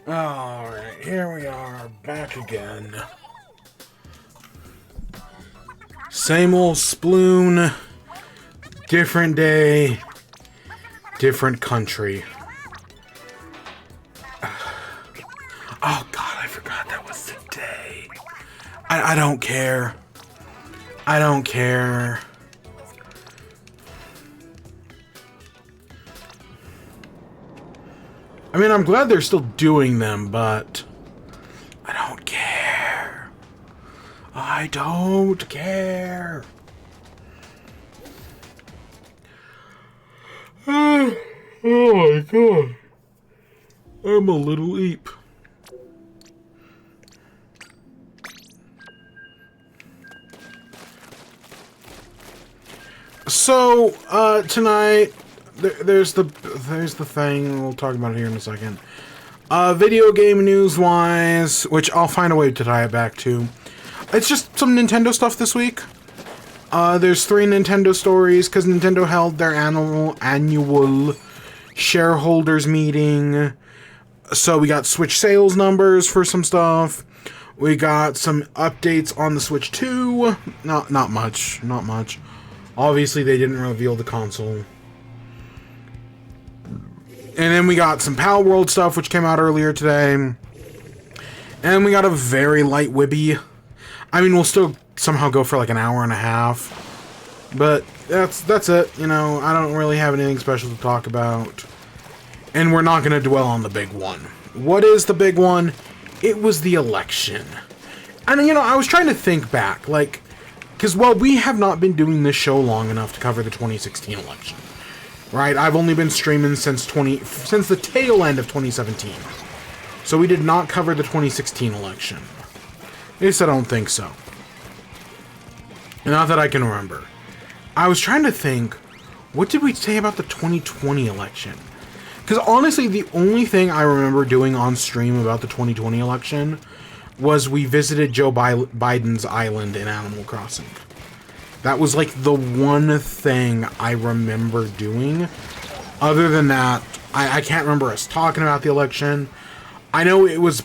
Alright, here we are, back again. Same old Sploon, different day, different country. Oh god, I forgot that was the day. I don't care. I don't care. I mean, I'm glad they're still doing them, but I don't care. I don't care. Oh my god. I'm a little ape. So, tonight, there's the thing, we'll talk about it here in a second. Video game news-wise, which I'll find a way to tie it back to. It's just some Nintendo stuff this week. There's 3 Nintendo stories, because Nintendo held their annual shareholders meeting. So we got Switch sales numbers for some stuff. We got some updates on the Switch 2. Not much. Obviously, they didn't reveal the console. And then we got some Palworld stuff, which came out earlier today. And we got a very light WIBE. I mean, we'll still somehow go for like an hour and a half. But that's it. You know, I don't really have anything special to talk about. And we're not going to dwell on the big one. What is the big one? It was the election. And, you know, I was trying to think back, like, because, well, we have not been doing this show long enough to cover the 2016 election. Right? I've only been streaming since the tail end of 2017. So we did not cover the 2016 election. At least I don't think so. Not that I can remember. I was trying to think, what did we say about the 2020 election? Because honestly, the only thing I remember doing on stream about the 2020 election was we visited Joe Biden's island in Animal Crossing. That was like the one thing I remember doing. Other than that, I can't remember us talking about the election. I know it was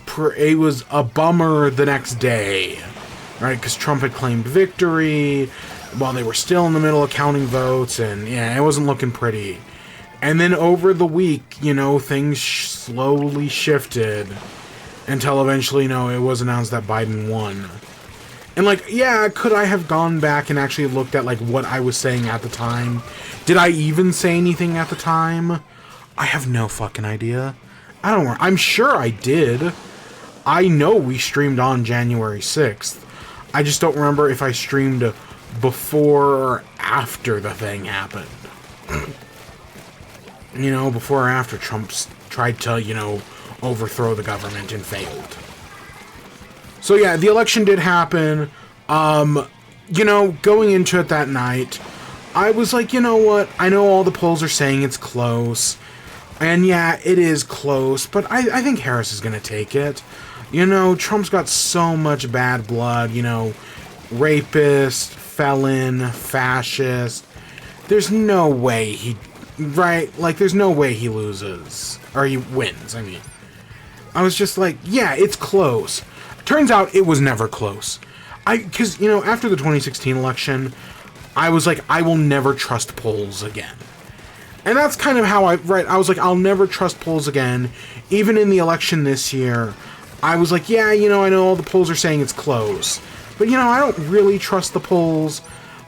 a bummer the next day, right? Because Trump had claimed victory while they were still in the middle of counting votes, and yeah, it wasn't looking pretty. And then over the week, you know, things slowly shifted until eventually, you know, it was announced that Biden won. And, like, yeah, could I have gone back and actually looked at, like, what I was saying at the time? Did I even say anything at the time? I have no fucking idea. I don't know. I'm sure I did. I know we streamed on January 6th. I just don't remember if I streamed before or after the thing happened. You know, before or after Trump tried to, you know, overthrow the government and failed. So yeah, the election did happen. You know, going into it that night, I was like, you know what? I know all the polls are saying it's close. And yeah, it is close, but I think Harris is going to take it. You know, Trump's got so much bad blood, you know, rapist, felon, fascist. There's no way there's no way he loses. Or he wins, I mean. I was just like, yeah, it's close. Turns out it was never close. Because, you know, after the 2016 election, I was like, I will never trust polls again. And that's kind of how I was like, I'll never trust polls again. Even in the election this year, I was like, yeah, you know, I know all the polls are saying it's close. But, you know, I don't really trust the polls.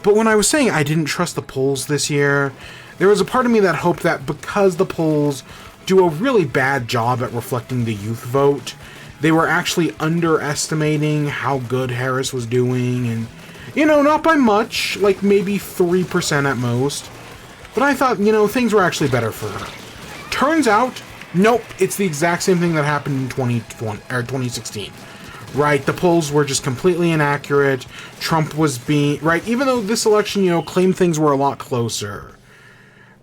But when I was saying I didn't trust the polls this year, there was a part of me that hoped that because the polls do a really bad job at reflecting the youth vote, they were actually underestimating how good Harris was doing, and, you know, not by much, like maybe 3% at most. But I thought, you know, things were actually better for her. Turns out, nope, it's the exact same thing that happened in 2016. Right, the polls were just completely inaccurate. Trump was even though this election, you know, claimed things were a lot closer.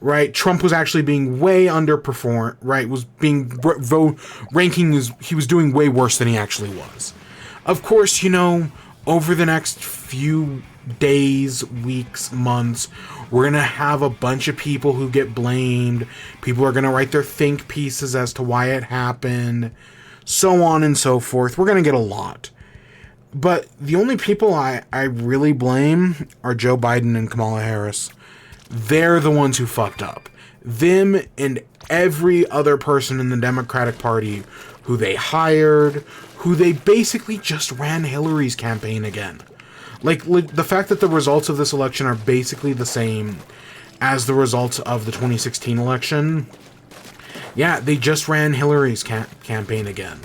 Right, Trump was actually being way underperformed, right, was being he was doing way worse than he actually was. Of course, you know, over the next few days, weeks, months, we're going to have a bunch of people who get blamed. People are going to write their think pieces as to why it happened. so on and so forth. We're going to get a lot. But the only people I really blame are Joe Biden and Kamala Harris. They're the ones who fucked up. Them and every other person in the Democratic Party who they hired, who they basically just ran Hillary's campaign again. Like, the fact that the results of this election are basically the same as the results of the 2016 election. Yeah, they just ran Hillary's campaign again.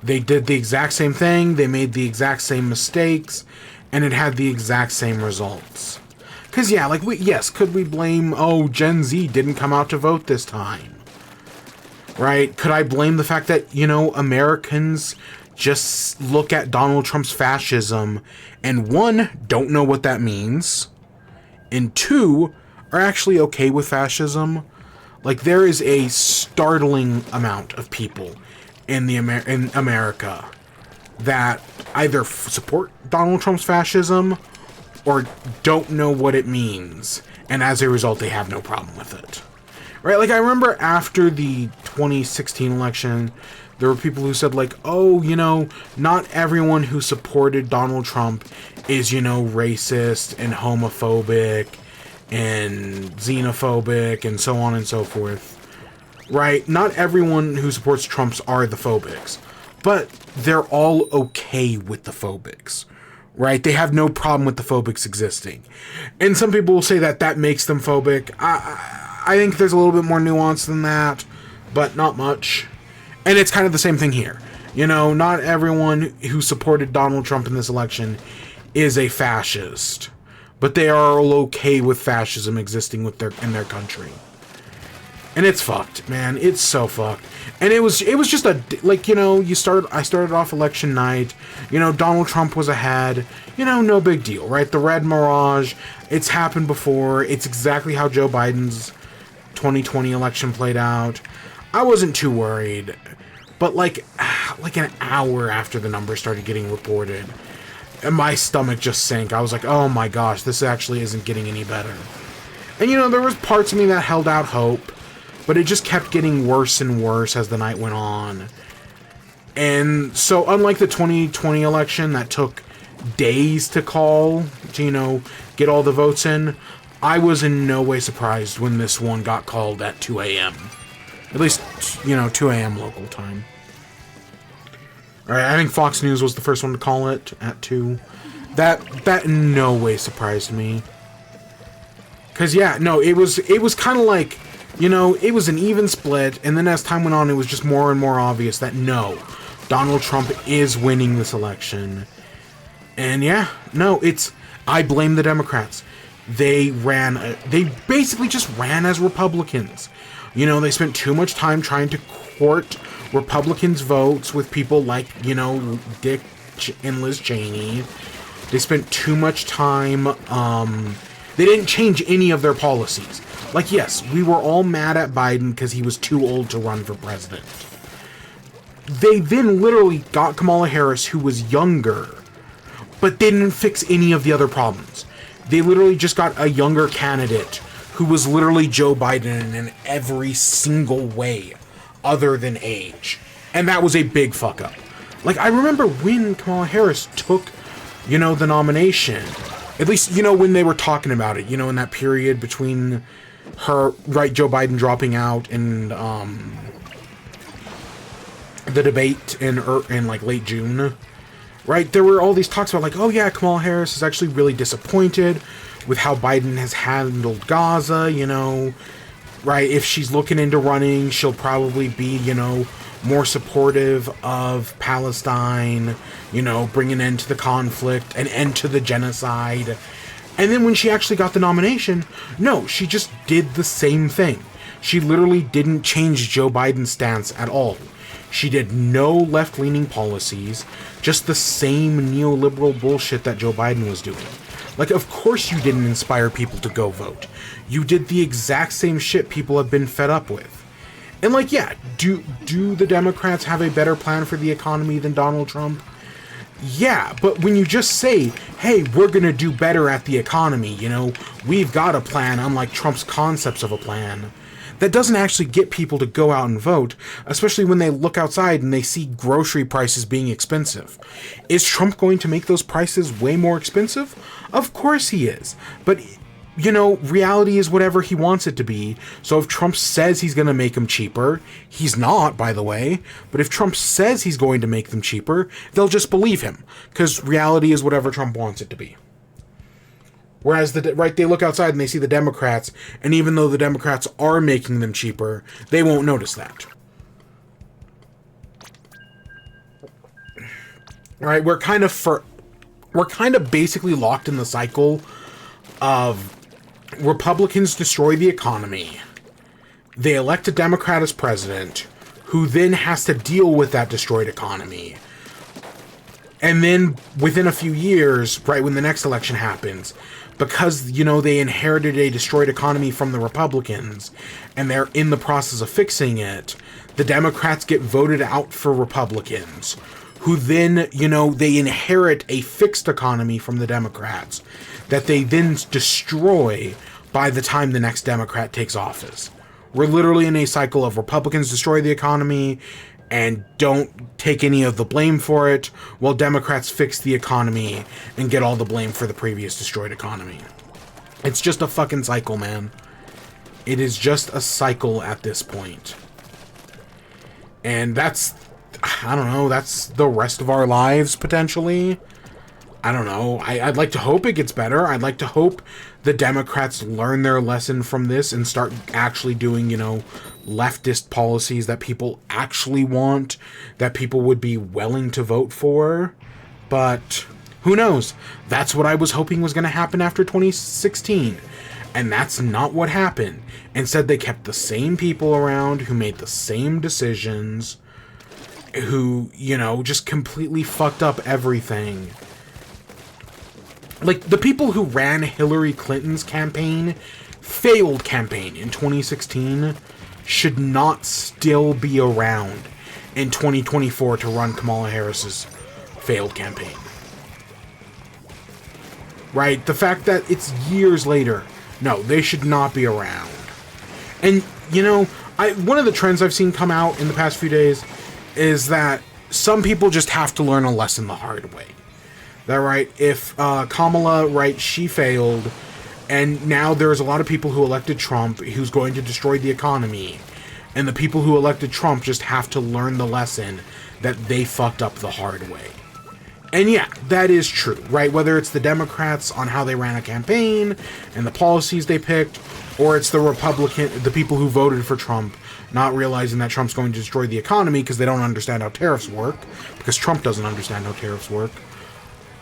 They did the exact same thing, they made the exact same mistakes, and it had the exact same results. Because, yeah, like, could we blame, Gen Z didn't come out to vote this time? Right? Could I blame the fact that, Americans just look at Donald Trump's fascism and, one, don't know what that means, and two, are actually okay with fascism? Like, there is a startling amount of people in America that either support Donald Trump's fascism or don't know what it means, and as a result, they have no problem with it. Right? Like, I remember after the 2016 election, there were people who said, like, not everyone who supported Donald Trump is, racist and homophobic and xenophobic and so on and so forth. Right? Not everyone who supports Trump's are the phobics, but they're all okay with the phobics. Right? They have no problem with the phobics existing. And some people will say that that makes them phobic. I think there's a little bit more nuance than that, but not much. And it's kind of the same thing here. Not everyone who supported Donald Trump in this election is a fascist, but they are all okay with fascism existing in their country. And it's fucked, man. It's so fucked. And it was just I started off election night, Donald Trump was ahead, no big deal, right? The red mirage, it's happened before. It's exactly how Joe Biden's 2020 election played out. I wasn't too worried, but like an hour after the numbers started getting reported, and my stomach just sank. I was like, oh my gosh, this actually isn't getting any better. And there was parts of me that held out hope, but it just kept getting worse and worse as the night went on. And so, unlike the 2020 election that took days to call, to, get all the votes in, I was in no way surprised when this one got called at 2 a.m. At least, 2 a.m. local time. Alright, I think Fox News was the first one to call it at 2. That in no way surprised me. Because, yeah, no, it was kind of like, it was an even split, and then as time went on, it was just more and more obvious that no, Donald Trump is winning this election. And yeah, no, I blame the Democrats. They basically just ran as Republicans. They spent too much time trying to court Republicans' votes with people like, Dick and Liz Cheney. They spent too much time, they didn't change any of their policies. Like, yes, we were all mad at Biden because he was too old to run for president. They then literally got Kamala Harris, who was younger, but they didn't fix any of the other problems. They literally just got a younger candidate who was literally Joe Biden in every single way other than age. And that was a big fuck up. Like, I remember when Kamala Harris took, the nomination, at least, when they were talking about it, in that period between Joe Biden dropping out and the debate in late June, right? There were all these talks about like, oh yeah, Kamala Harris is actually really disappointed with how Biden has handled Gaza, right? If she's looking into running, she'll probably be, more supportive of Palestine, bring an end to the conflict, an end to the genocide. And then when she actually got the nomination, no, she just did the same thing. She literally didn't change Joe Biden's stance at all. She did no left-leaning policies, just the same neoliberal bullshit that Joe Biden was doing. Like, of course you didn't inspire people to go vote. You did the exact same shit people have been fed up with. And like, yeah, do the Democrats have a better plan for the economy than Donald Trump? Yeah, but when you just say, hey, we're gonna do better at the economy, we've got a plan, unlike Trump's concepts of a plan, that doesn't actually get people to go out and vote, especially when they look outside and they see grocery prices being expensive. Is Trump going to make those prices way more expensive? Of course he is. But, you know, reality is whatever he wants it to be. So if Trump says he's going to make them cheaper, he's not, by the way, but if Trump says he's going to make them cheaper, they'll just believe him, because reality is whatever Trump wants it to be. Whereas, they look outside and they see the Democrats, and even though the Democrats are making them cheaper, they won't notice that. Right? We're kind of basically locked in the cycle of Republicans destroy the economy. They elect a Democrat as president, who then has to deal with that destroyed economy. And then within a few years, right when the next election happens, because, you know, they inherited a destroyed economy from the Republicans, and they're in the process of fixing it, the Democrats get voted out for Republicans, who then, you know, they inherit a fixed economy from the Democrats that they then destroy by the time the next Democrat takes office. We're literally in a cycle of Republicans destroy the economy and don't take any of the blame for it, while Democrats fix the economy and get all the blame for the previous destroyed economy. It's just a fucking cycle, man. It is just a cycle at this point. And that's, I don't know, that's the rest of our lives, potentially. I don't know. I'd like to hope it gets better. I'd like to hope the Democrats learn their lesson from this and start actually doing, you know, leftist policies that people actually want, that people would be willing to vote for. But who knows? That's what I was hoping was going to happen after 2016. And that's not what happened. Instead, they kept the same people around who made the same decisions, who, you know, just completely fucked up everything. Like, the people who ran Hillary Clinton's failed campaign in 2016, should not still be around in 2024 to run Kamala Harris's failed campaign. Right? The fact that it's years later, no, they should not be around. And, you know, one of the trends I've seen come out in the past few days is that some people just have to learn a lesson the hard way. That, right, if Kamala, right, she failed, and now there's a lot of people who elected Trump who's going to destroy the economy, and the people who elected Trump just have to learn the lesson that they fucked up the hard way. And yeah, that is true, right? Whether it's the Democrats on how they ran a campaign and the policies they picked, or it's the people who voted for Trump not realizing that Trump's going to destroy the economy because they don't understand how tariffs work, because Trump doesn't understand how tariffs work.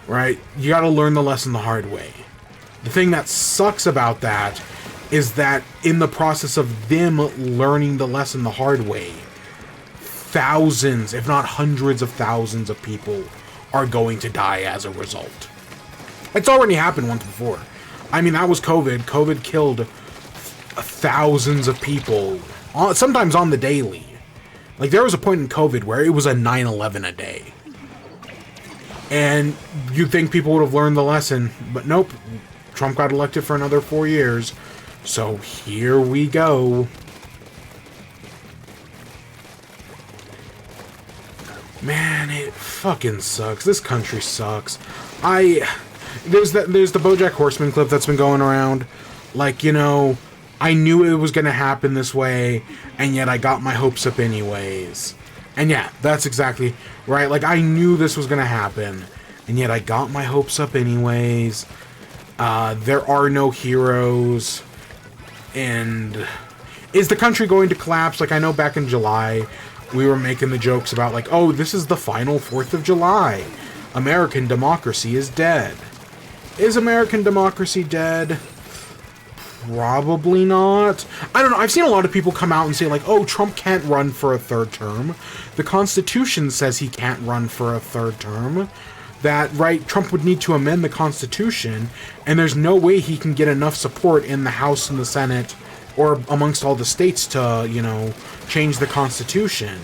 Right? You gotta learn the lesson the hard way. The thing that sucks about that is that in the process of them learning the lesson the hard way, thousands, if not hundreds of thousands of people are going to die as a result. It's already happened once before. I mean, that was COVID. COVID killed thousands of people, sometimes on the daily. Like, there was a point in COVID where it was a 9/11 a day. And you'd think people would have learned the lesson, but nope. Trump got elected for another 4 years. So here we go. Man, it fucking sucks. This country sucks. There's the BoJack Horseman clip that's been going around. Like, you know, I knew it was going to happen this way, and yet I got my hopes up anyways. And yeah, that's exactly right. Like, I knew this was going to happen, and yet I got my hopes up anyways. There are no heroes. And is the country going to collapse? Like, I know back in July, we were making the jokes about, like, oh, this is the final 4th of July. American democracy is dead. Is American democracy dead? Probably not. I don't know. I've seen a lot of people come out and say, like, oh, Trump can't run for a 3rd term. The Constitution says he can't run for a 3rd term. That, right, Trump would need to amend the Constitution, and there's no way he can get enough support in the House and the Senate, or amongst all the states to, you know, change the Constitution.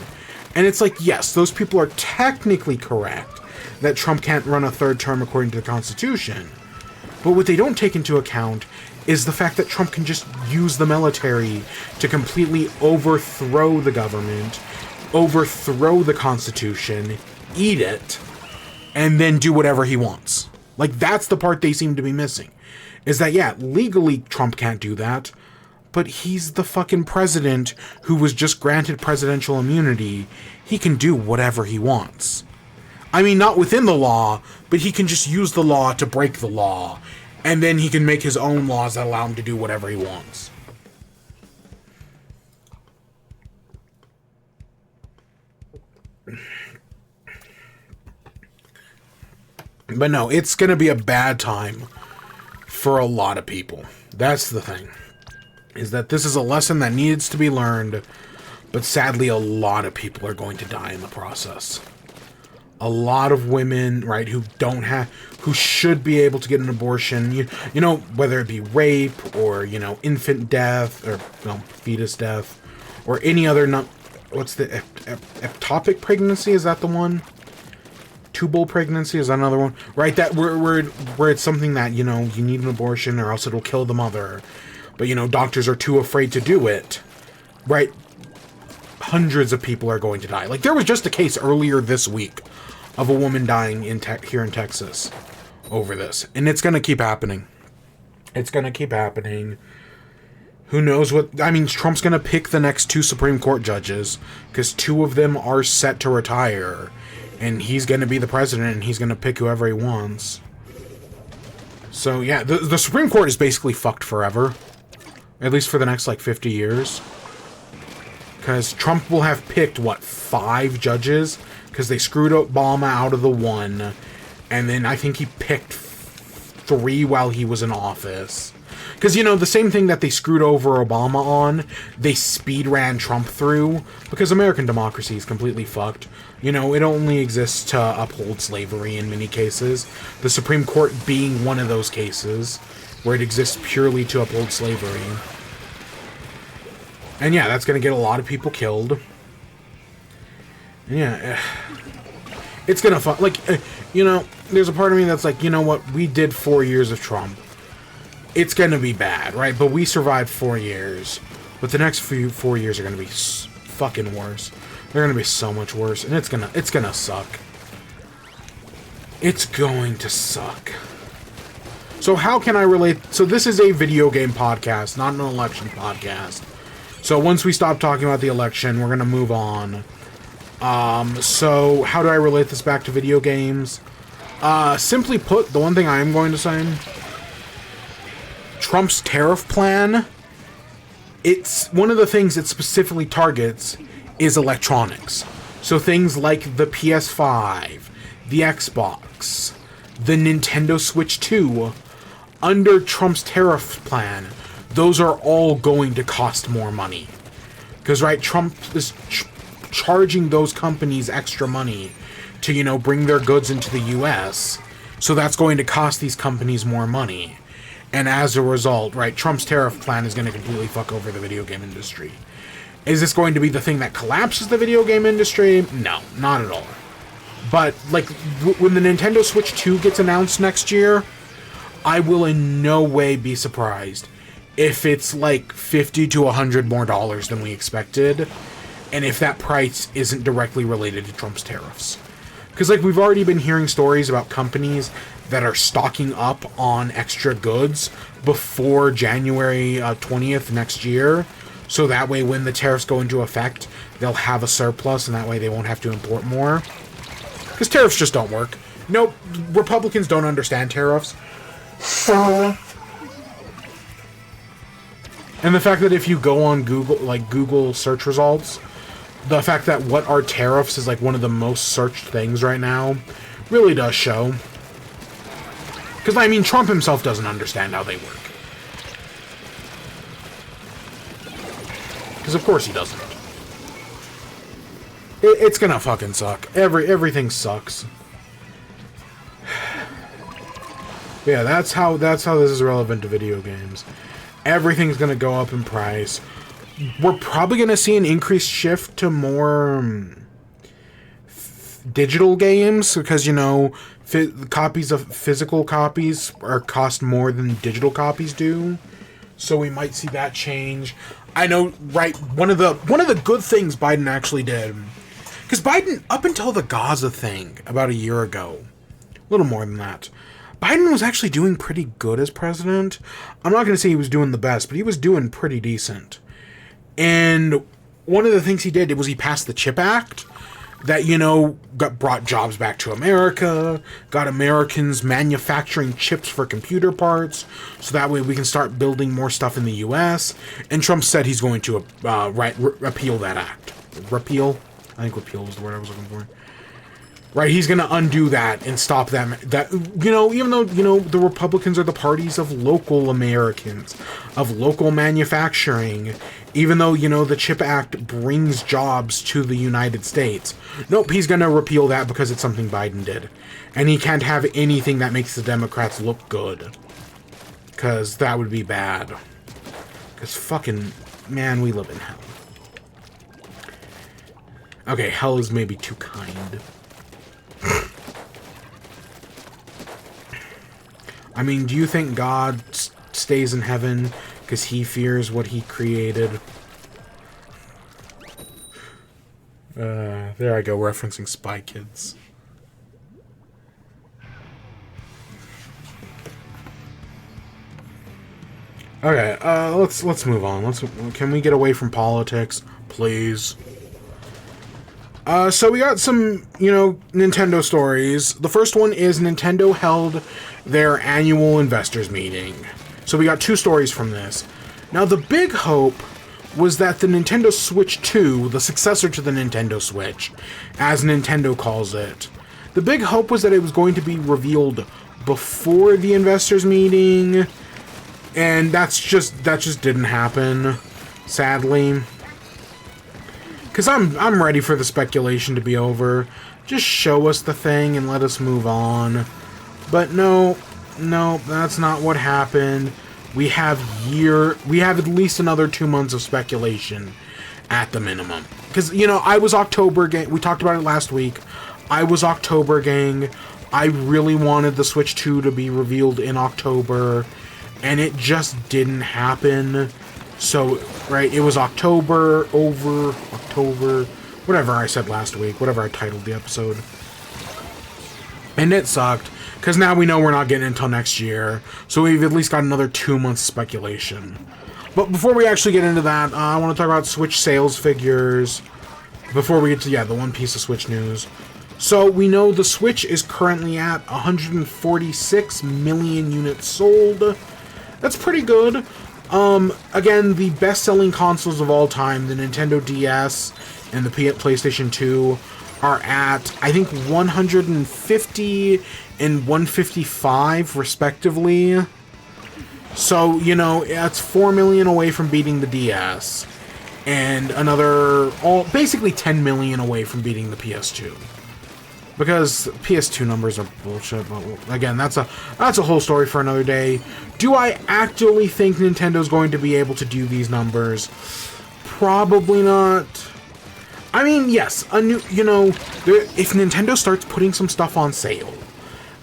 And it's like, yes, those people are technically correct that Trump can't run a 3rd term according to the Constitution. But what they don't take into account is the fact that Trump can just use the military to completely overthrow the government, overthrow the Constitution, eat it, and then do whatever he wants. Like, that's the part they seem to be missing. Is that, yeah, legally Trump can't do that, but he's the fucking president who was just granted presidential immunity. He can do whatever he wants. I mean, not within the law, but he can just use the law to break the law, and then he can make his own laws that allow him to do whatever he wants. But no, it's going to be a bad time for a lot of people. That's the thing. Is that this is a lesson that needs to be learned, but sadly a lot of people are going to die in the process. A lot of women, right, who should be able to get an abortion, you know, whether it be rape or, you know, infant death or, fetus death or any other, what's the, ectopic pregnancy, is that the one? Tubal pregnancy, is that another one? Right, that where it's something that, you know, you need an abortion or else it'll kill the mother. But, you know, doctors are too afraid to do it. Right? Hundreds of people are going to die. Like, there was just a case earlier this week of a woman dying here in Texas over this. And it's going to keep happening. It's going to keep happening. Who knows what... I mean, Trump's going to pick the next 2 Supreme Court judges, because 2 of them are set to retire. And he's going to be the president, and he's going to pick whoever he wants. So, yeah, the Supreme Court is basically fucked forever. At least for the next, 50 years. Because Trump will have picked, 5 judges? Because they screwed Obama out of the 1. And then I think he picked 3 while he was in office. Because, you know, the same thing that they screwed over Obama on, they speed ran Trump through. Because American democracy is completely fucked. You know, it only exists to uphold slavery in many cases. The Supreme Court being one of those cases, where it exists purely to uphold slavery. And yeah, that's going to get a lot of people killed. Yeah. It's going to you know, there's a part of me that's like, you know what, we did 4 years of Trump. It's going to be bad, right? But we survived 4 years. But the next 4 years are going to be fucking worse. They're going to be so much worse. And it's going to suck. It's going to suck. So how can I relate? So this is a video game podcast, not an election podcast. So once we stop talking about the election, we're going to move on. So how do I relate this back to video games? Simply put, the one thing I am going to say, Trump's tariff plan, it's one of the things it specifically targets is electronics. So things like the PS5, the Xbox, the Nintendo Switch 2, under Trump's tariff plan, those are all going to cost more money. Because, right, Trump is charging those companies extra money to, you know, bring their goods into the U.S., so that's going to cost these companies more money. And as a result, right, Trump's tariff plan is going to completely fuck over the video game industry. Is this going to be the thing that collapses the video game industry? No, not at all. But, when the Nintendo Switch 2 gets announced next year, I will in no way be surprised if it's $50 to $100 more than we expected, and if that price isn't directly related to Trump's tariffs. Because, we've already been hearing stories about companies that are stocking up on extra goods before January 20th next year, so that way when the tariffs go into effect, they'll have a surplus, and that way they won't have to import more. Because tariffs just don't work. Nope, Republicans don't understand tariffs. And the fact that if you go on Google, Google search results, the fact that what are tariffs is one of the most searched things right now really does show. Because, I mean, Trump himself doesn't understand how they work. Because of course he doesn't. It's gonna fucking suck. Everything sucks. Yeah, that's how this is relevant to video games. Everything's gonna go up in price. We're probably gonna see an increased shift to more digital games, because, you know, copies of physical copies cost more than digital copies do. So we might see that change. I know, right? One of the good things Biden actually did, because Biden, up until the Gaza thing about a year ago, a little more than that, Biden was actually doing pretty good as president. I'm not going to say he was doing the best, but he was doing pretty decent. And one of the things he did was he passed the CHIP Act that, you know, brought jobs back to America, got Americans manufacturing chips for computer parts, so that way we can start building more stuff in the U.S. And Trump said he's going to repeal that act. Repeal? I think repeal was the word I was looking for. Right, he's going to undo that and stop that, you know, even though, you know, the Republicans are the parties of local Americans, of local manufacturing, even though, you know, the CHIP Act brings jobs to the United States. Nope, he's going to repeal that because it's something Biden did. And he can't have anything that makes the Democrats look good. Because that would be bad. Because fucking, man, we live in hell. Okay, hell is maybe too kind. I mean, do you think God stays in heaven because he fears what he created? There I go, referencing Spy Kids. Okay, let's move on. Can we get away from politics, please? So we got some, you know, Nintendo stories. The first one is Nintendo held their annual investors meeting. So we got two stories from this. Now, the big hope was that the Nintendo Switch 2, the successor to the Nintendo Switch, as Nintendo calls it, the big hope was that it was going to be revealed before the investors meeting, and that just didn't happen, sadly. Because I'm ready for the speculation to be over. Just show us the thing and let us move on. But no, that's not what happened. We have at least another 2 months of speculation at the minimum. Because, you know, I was October gang. We talked about it last week. I was October gang. I really wanted the Switch 2 to be revealed in October. And it just didn't happen. So, right, it was October, whatever I said last week, whatever I titled the episode. And it sucked, because now we know we're not getting it until next year, so we've at least got another 2 months speculation. But before we actually get into that, I want to talk about Switch sales figures, before we get to, the one piece of Switch news. So, we know the Switch is currently at 146 million units sold. That's pretty good. Again, the best-selling consoles of all time, the Nintendo DS and the PlayStation 2, are at, I think, 150 and 155, respectively. So, you know, that's 4 million away from beating the DS. And basically 10 million away from beating the PS2. Because PS2 numbers are bullshit, but again, that's a whole story for another day. Do I actually think Nintendo's going to be able to do these numbers? Probably not. I mean, yes, if Nintendo starts putting some stuff on sale,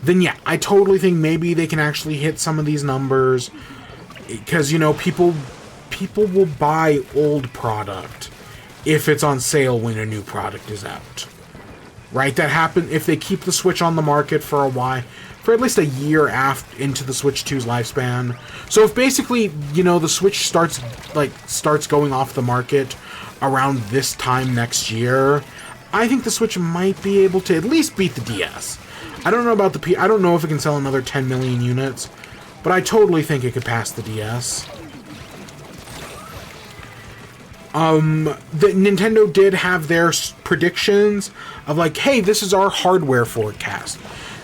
then yeah, I totally think maybe they can actually hit some of these numbers. Because, you know, people will buy old product if it's on sale when a new product is out. Right, that happens if they keep the Switch on the market for a while, for at least a year into the Switch 2's lifespan. So if basically, you know, the Switch starts going off the market around this time next year, I think the Switch might be able to at least beat the DS. I don't know about I don't know if it can sell another 10 million units, but I totally think it could pass the DS. The Nintendo did have their predictions of like, hey, this is our hardware forecast.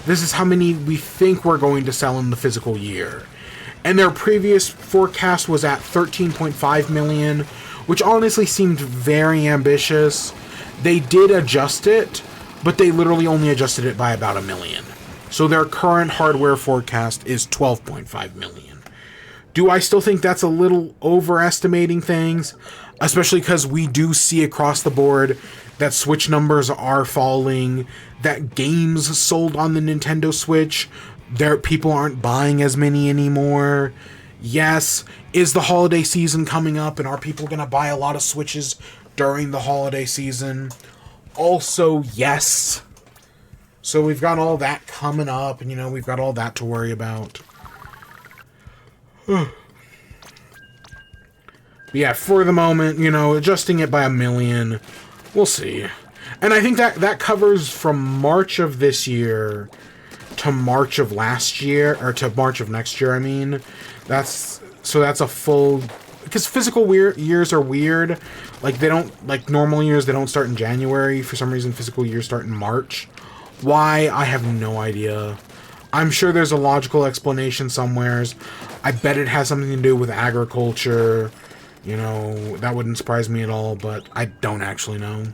This is how many we think we're going to sell in the physical year. And their previous forecast was at 13.5 million, which honestly seemed very ambitious. They did adjust it, but they literally only adjusted it by about 1 million. So their current hardware forecast is 12.5 million. Do I still think that's a little overestimating things? Especially because we do see across the board that Switch numbers are falling, that games sold on the Nintendo Switch, people aren't buying as many anymore. Yes, is the holiday season coming up, and are people going to buy a lot of Switches during the holiday season? Also, yes. So we've got all that coming up, and, you know, we've got all that to worry about. Yeah, for the moment, you know, adjusting it by 1 million, we'll see. And I think that covers from March of this year to March of last year, or to March of next year, I mean. That's a full... Because physical years are weird. Like, they don't... Like, normal years, they don't start in January. For some reason, physical years start in March. Why? I have no idea. I'm sure there's a logical explanation somewheres. I bet it has something to do with agriculture. You know, that wouldn't surprise me at all, but I don't actually know.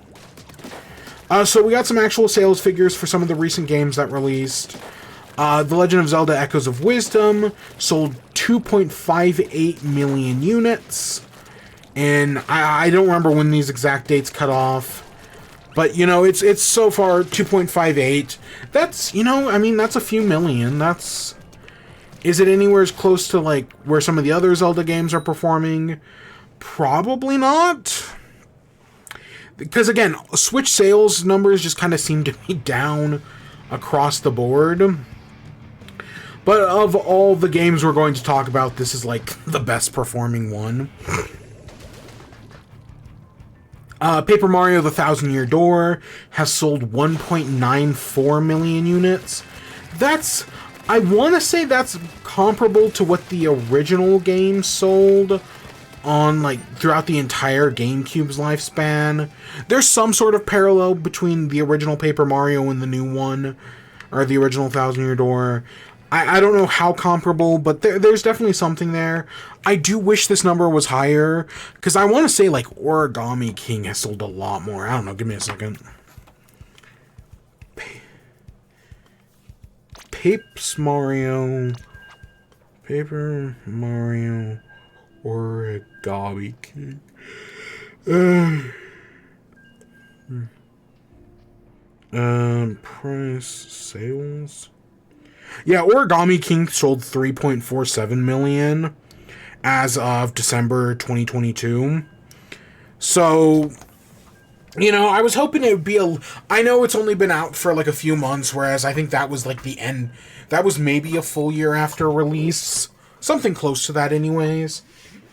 So we got some actual sales figures for some of the recent games that released. The Legend of Zelda Echoes of Wisdom sold 2.58 million units. And I don't remember when these exact dates cut off. But, you know, it's so far 2.58. That's, you know, I mean, that's a few million. That's... Is it anywhere as close to, like, where some of the other Zelda games are performing? Probably not. Because, again, Switch sales numbers just kind of seem to be down across the board. But of all the games we're going to talk about, this is, like, the best performing one. Paper Mario The Thousand Year Door has sold 1.94 million units. That's... I want to say that's comparable to what the original game sold on, like, throughout the entire GameCube's lifespan. There's some sort of parallel between the original Paper Mario and the new one, or the original Thousand Year Door. I don't know how comparable, but there's definitely something there. I do wish this number was higher, because I want to say, like, Origami King has sold a lot more. I don't know, give me a second. Paper Mario Origami King. Price sales. Yeah, Origami King sold 3.47 million as of December 2022. So, you know, I was hoping it would be I know it's only been out for like a few months, whereas I think that was like the end. That was maybe a full year after release. Something close to that anyways.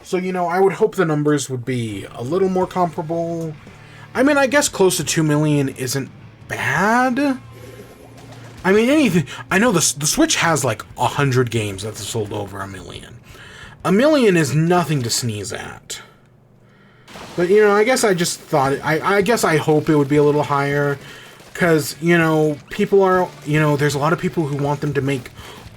So, you know, I would hope the numbers would be a little more comparable. I mean, I guess close to 2 million isn't bad. I mean, anything... I know the Switch has like 100 games that have sold over 1 million. 1 million is nothing to sneeze at. But, you know, I guess I just thought... I guess I hope it would be a little higher. Because, you know, people are... You know, there's a lot of people who want them to make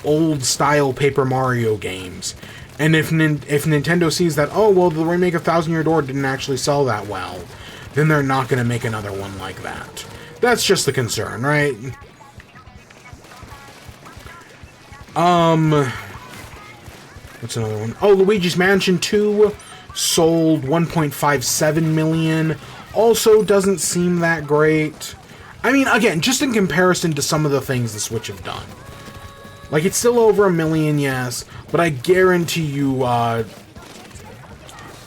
old-style Paper Mario games. And if Nintendo sees that, oh, well, the remake of Thousand Year Door didn't actually sell that well, then they're not going to make another one like that. That's just the concern, right? What's another one? Oh, Luigi's Mansion 2 sold 1.57 million. Also doesn't seem that great. I mean, again, just in comparison to some of the things the Switch have done. Like, it's still over 1 million, yes, but I guarantee you,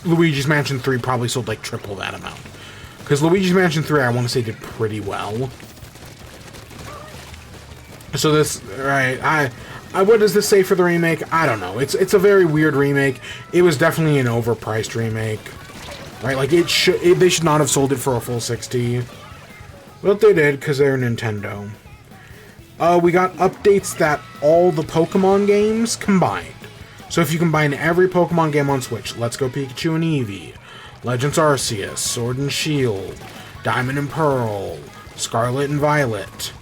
Luigi's Mansion 3 probably sold, like, triple that amount. Because Luigi's Mansion 3, I want to say, did pretty well. So this, right, what does this say for the remake? I don't know. It's a very weird remake. It was definitely an overpriced remake. Right, like, they should not have sold it for a full 60. But they did, because they're Nintendo. We got updates that all the Pokemon games combined. So if you combine every Pokemon game on Switch, Let's Go Pikachu and Eevee, Legends Arceus, Sword and Shield, Diamond and Pearl, Scarlet and Violet,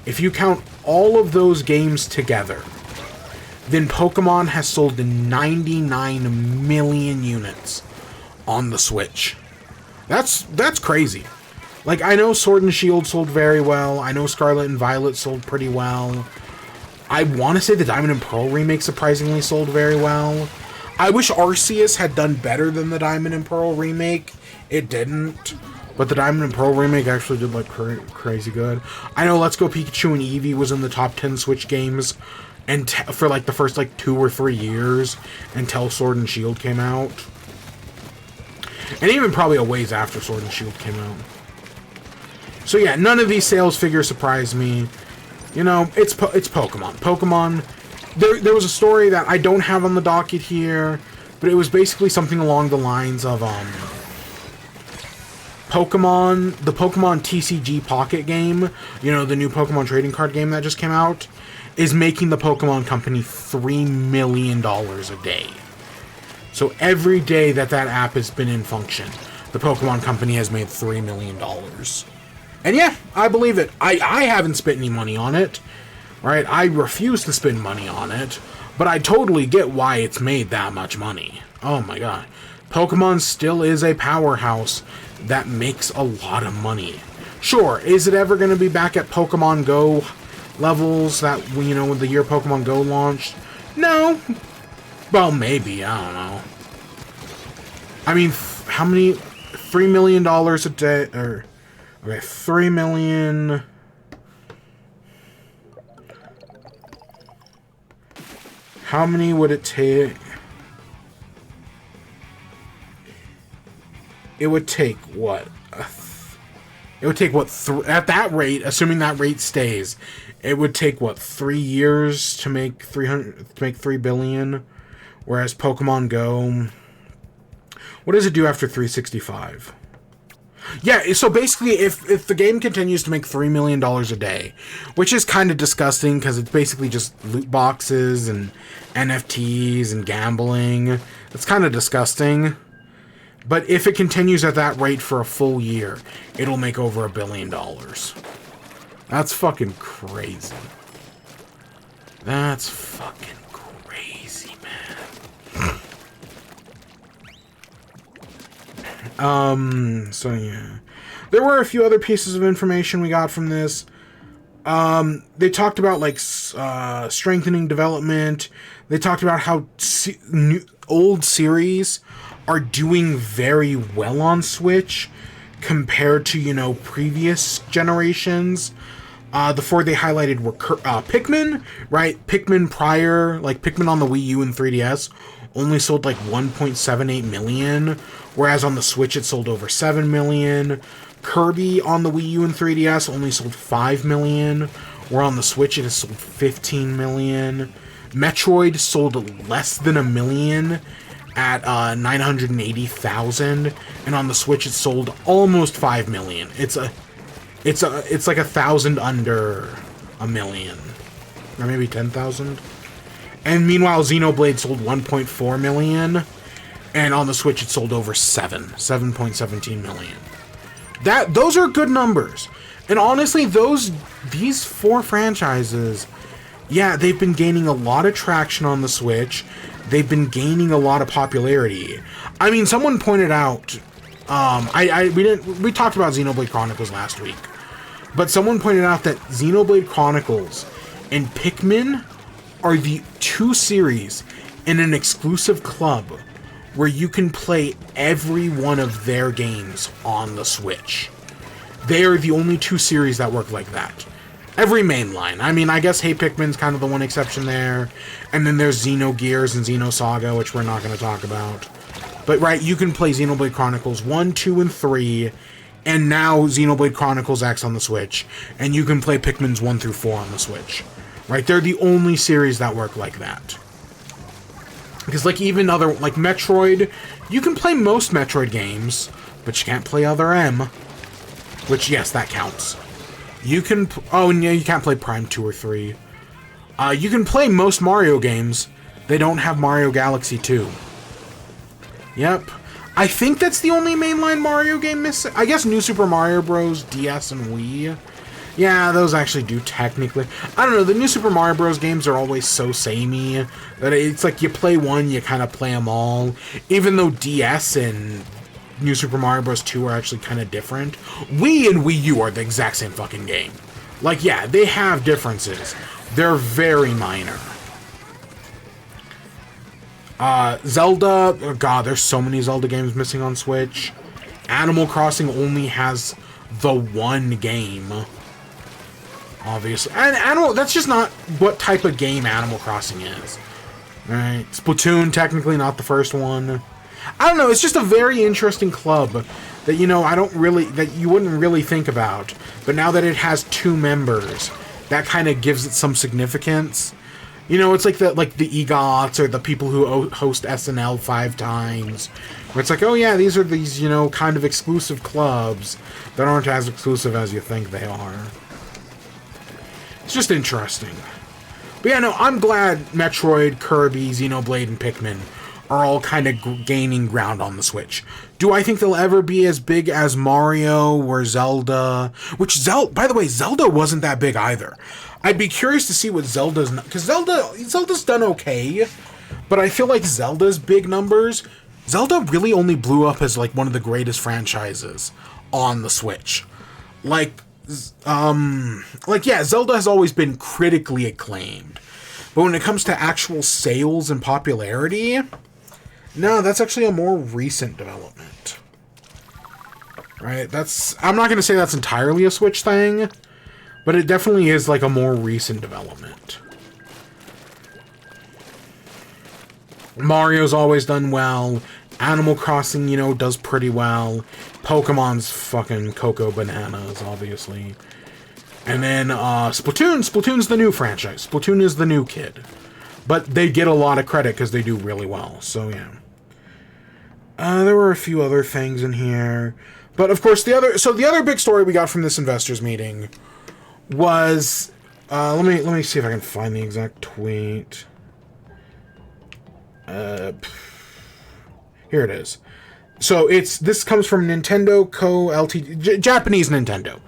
if you count all of those games together, then Pokemon has sold 99 million units on the Switch. That's crazy. Like, I know Sword and Shield sold very well. I know Scarlet and Violet sold pretty well. I want to say the Diamond and Pearl remake surprisingly sold very well. I wish Arceus had done better than the Diamond and Pearl remake. It didn't. but the Diamond and Pearl remake actually did like crazy good. I know Let's Go Pikachu and Eevee was in the top 10 Switch games, and for like the first like 2 or 3 years until Sword and Shield came out, and even probably a ways after Sword and Shield came out. So yeah, none of these sales figures surprise me. You know, it's Pokemon. Pokemon. There was a story that I don't have on the docket here, but it was basically something along the lines of Pokemon, the Pokemon TCG Pocket game, you know, the new Pokemon trading card game that just came out, is making the Pokemon Company $3 million a day. So every day that app has been in function, the Pokemon Company has made $3 million. And yeah, I believe it. I haven't spent any money on it, right? I refuse to spend money on it, but I totally get why it's made that much money. Oh my god. Pokemon still is a powerhouse that makes a lot of money. Sure, is it ever going to be back at Pokemon Go levels that, you know, the year Pokemon Go launched? No. Well, maybe. I don't know. I mean, how many... $3 million a day... Or, okay, 3 million... How many would it take... It would take what? It would take what? At that rate, assuming that rate stays, it would take what? 3 years to make 3 billion. Whereas Pokemon Go, what does it do after 365? Yeah, so basically, if the game continues to make $3 million a day, which is kind of disgusting because it's basically just loot boxes and NFTs and gambling, it's kind of disgusting. But if it continues at that rate for a full year, it'll make over $1 billion. That's fucking crazy. That's fucking crazy, man. So yeah. There were a few other pieces of information we got from this. They talked about, like, strengthening development. They talked about how old series are doing very well on Switch compared to, you know, previous generations. The 4 they highlighted were Pikmin, right? Pikmin prior, like Pikmin on the Wii U and 3DS, only sold like 1.78 million, whereas on the Switch it sold over 7 million. Kirby on the Wii U and 3DS only sold 5 million, where on the Switch it has sold 15 million. Metroid sold less than 1 million at 980,000, and on the Switch it sold almost 5 million. It's like 1,000 under 1 million, or maybe 10,000. And meanwhile, Xenoblade sold 1.4 million, and on the Switch it sold over 7.17 million. Those are good numbers. And honestly, these 4 franchises, yeah, they've been gaining a lot of traction on the Switch. They've been gaining a lot of popularity. I mean, someone pointed out, we talked about Xenoblade Chronicles last week, but someone pointed out that Xenoblade Chronicles and Pikmin are the 2 series in an exclusive club where you can play every one of their games on the Switch. They are the only 2 series that work like that. Every mainline. I mean, I guess Hey Pikmin's kind of the one exception there. And then there's Xenogears and Xenosaga, which we're not going to talk about. But, right, you can play Xenoblade Chronicles 1, 2, and 3, and now Xenoblade Chronicles X on the Switch, and you can play Pikmin's 1 through 4 on the Switch. Right? They're the only series that work like that. Because, like, even other, like, Metroid, you can play most Metroid games, but you can't play Other M. Which, yes, that counts. You can... Oh, and yeah, you can't play Prime 2 or 3. You can play most Mario games. They don't have Mario Galaxy 2. Yep. I think that's the only mainline Mario game missing. I guess New Super Mario Bros. DS and Wii. Yeah, those actually do technically. I don't know, the New Super Mario Bros. Games are always so samey that it's like you play one, you kind of play them all. Even though DS and New Super Mario Bros. 2 are actually kind of different. Wii and Wii U are the exact same fucking game. Like, yeah, they have differences. They're very minor. Zelda, oh god, there's so many Zelda games missing on Switch. Animal Crossing only has the one game, obviously. And that's just not what type of game Animal Crossing is. Right? Splatoon, technically not the first one. I don't know, it's just a very interesting club that, you know, that you wouldn't really think about. But now that it has 2 members, that kind of gives it some significance. You know, it's like the EGOTs or the people who host SNL 5 times. Where it's like, oh yeah, these are these, you know, kind of exclusive clubs that aren't as exclusive as you think they are. It's just interesting. But yeah, no, I'm glad Metroid, Kirby, Xenoblade, and Pikmin are all kind of gaining ground on the Switch. Do I think they'll ever be as big as Mario or Zelda? By the way, Zelda wasn't that big either. I'd be curious to see what Zelda's... Because Zelda's done okay, but I feel like Zelda's big numbers... Zelda really only blew up as, like, one of the greatest franchises on the Switch. Yeah, Zelda has always been critically acclaimed. But when it comes to actual sales and popularity... No, that's actually a more recent development. Right? I'm not going to say that's entirely a Switch thing, but it definitely is like a more recent development. Mario's always done well. Animal Crossing, you know, does pretty well. Pokemon's fucking Cocoa Bananas, obviously. And then Splatoon's the new franchise. Splatoon is the new kid. But they get a lot of credit because they do really well, so yeah. There were a few other things in here. But of course, the other big story we got from this investors meeting was... let me see if I can find the exact tweet. Here it is. So this comes from Nintendo Co. Ltd. Japanese Nintendo.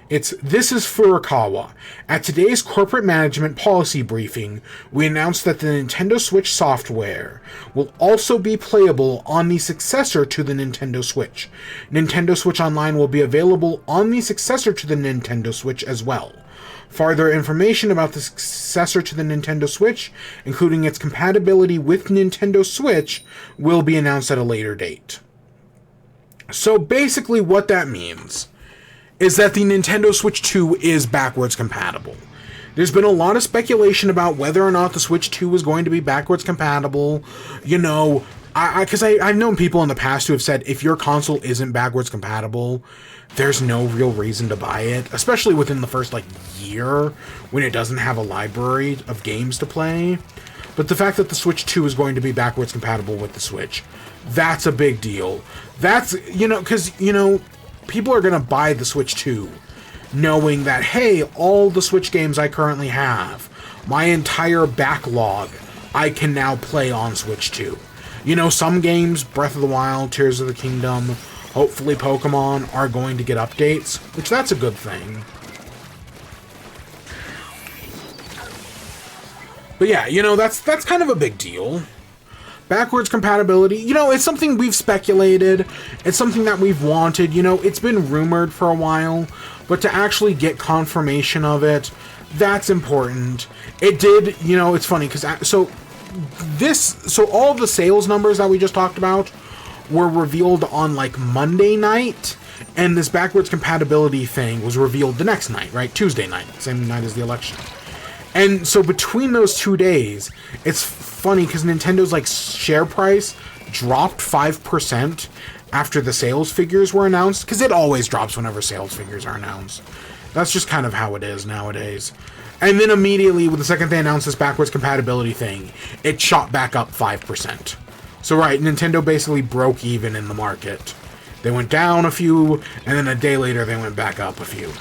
This is Furukawa. At today's corporate management policy briefing, we announced that the Nintendo Switch software will also be playable on the successor to the Nintendo Switch. Nintendo Switch Online will be available on the successor to the Nintendo Switch as well. Further information about the successor to the Nintendo Switch, including its compatibility with Nintendo Switch, will be announced at a later date. So basically what that means is that the Nintendo Switch 2 is backwards compatible. There's been a lot of speculation about whether or not the Switch 2 is going to be backwards compatible. You know, because I've known people in the past who have said if your console isn't backwards compatible, there's no real reason to buy it, especially within the first, year when it doesn't have a library of games to play. But the fact that the Switch 2 is going to be backwards compatible with the Switch, that's a big deal. That's, because, people are going to buy the Switch 2 knowing that, hey, all the Switch games I currently have, my entire backlog, I can now play on Switch 2. Some games, Breath of the Wild, Tears of the Kingdom, hopefully Pokemon, are going to get updates, which that's a good thing. But yeah, that's kind of a big deal. Backwards compatibility, it's something we've speculated. It's something that we've wanted. It's been rumored for a while, but to actually get confirmation of it, that's important. It did, it's funny because so all the sales numbers that we just talked about were revealed on Monday night, and this backwards compatibility thing was revealed the next night, right? Tuesday night, same night as the election. And so between those 2 days, it's funny because Nintendo's share price dropped 5% after the sales figures were announced, because it always drops whenever sales figures are announced. That's just kind of how it is nowadays. And then immediately, with the second they announced this backwards compatibility thing, it shot back up 5%. So right, Nintendo basically broke even in the market. They went down a few, and then a day later they went back up a few.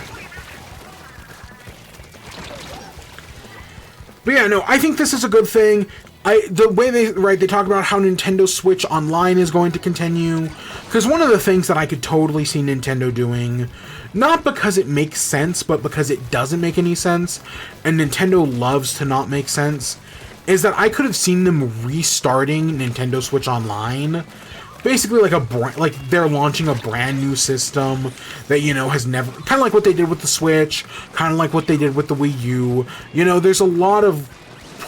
But yeah, no, I think this is a good thing. The way they talk about how Nintendo Switch Online is going to continue, because one of the things that I could totally see Nintendo doing, not because it makes sense, but because it doesn't make any sense, and Nintendo loves to not make sense, is that I could have seen them restarting Nintendo Switch Online, basically they're launching a brand new system that, has never, kind of like what they did with the Switch, kind of like what they did with the Wii U. There's a lot of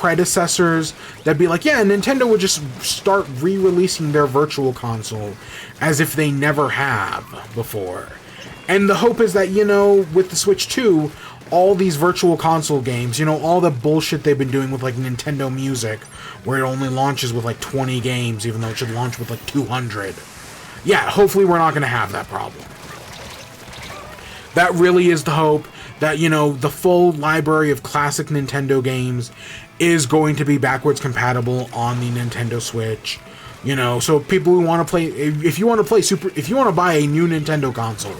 predecessors that'd be like, yeah, Nintendo would just start re-releasing their virtual console as if they never have before. And the hope is that, you know, with the Switch 2, all these virtual console games, you know, all the bullshit they've been doing with, like, Nintendo Music, where it only launches with, like, 20 games, even though it should launch with, like, 200. Yeah, hopefully we're not going to have that problem. That really is the hope, that, you know, the full library of classic Nintendo games is going to be backwards compatible on the Nintendo Switch. You know, so people who want to play, if you want to buy a new Nintendo console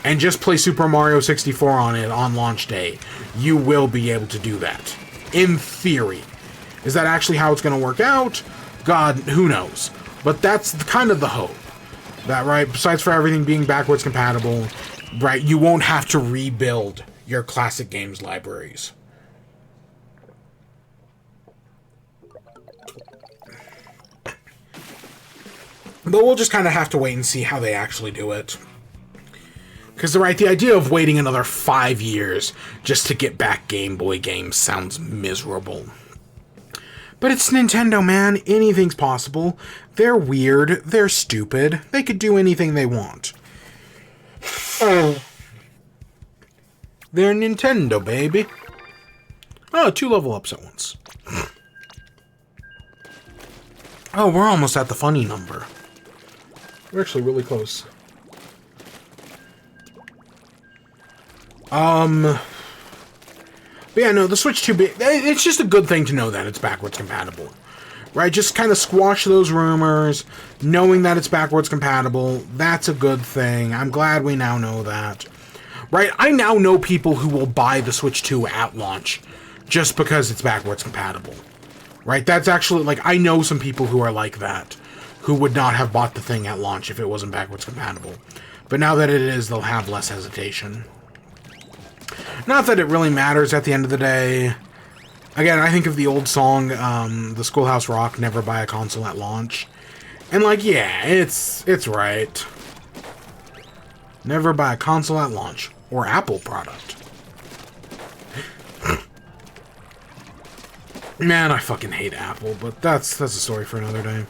and just play Super Mario 64 on it on launch day, you will be able to do that. In theory. Is that actually how it's going to work out? God, who knows. But that's kind of the hope. That, right, besides for everything being backwards compatible, right, you won't have to rebuild your classic games libraries. But we'll just kind of have to wait and see how they actually do it. Because, right, the idea of waiting another 5 years just to get back Game Boy games sounds miserable. But it's Nintendo, man. Anything's possible. They're weird. They're stupid. They could do anything they want. Oh. They're Nintendo, baby. Oh, 2 level ups at once. Oh, we're almost at the funny number. We're actually really close. But yeah, no, the Switch 2, it's just a good thing to know that it's backwards compatible. Right? Just kind of squash those rumors, knowing that it's backwards compatible. That's a good thing. I'm glad we now know that. Right? I now know people who will buy the Switch 2 at launch just because it's backwards compatible. Right? That's actually, like, I know some people who are like that, who would not have bought the thing at launch if it wasn't backwards compatible. But now that it is, they'll have less hesitation. Not that it really matters at the end of the day. Again, I think of the old song, the Schoolhouse Rock, Never Buy a Console at Launch. And, like, yeah, it's right. Never buy a console at launch. Or Apple product. Man, I fucking hate Apple, but that's a story for another day.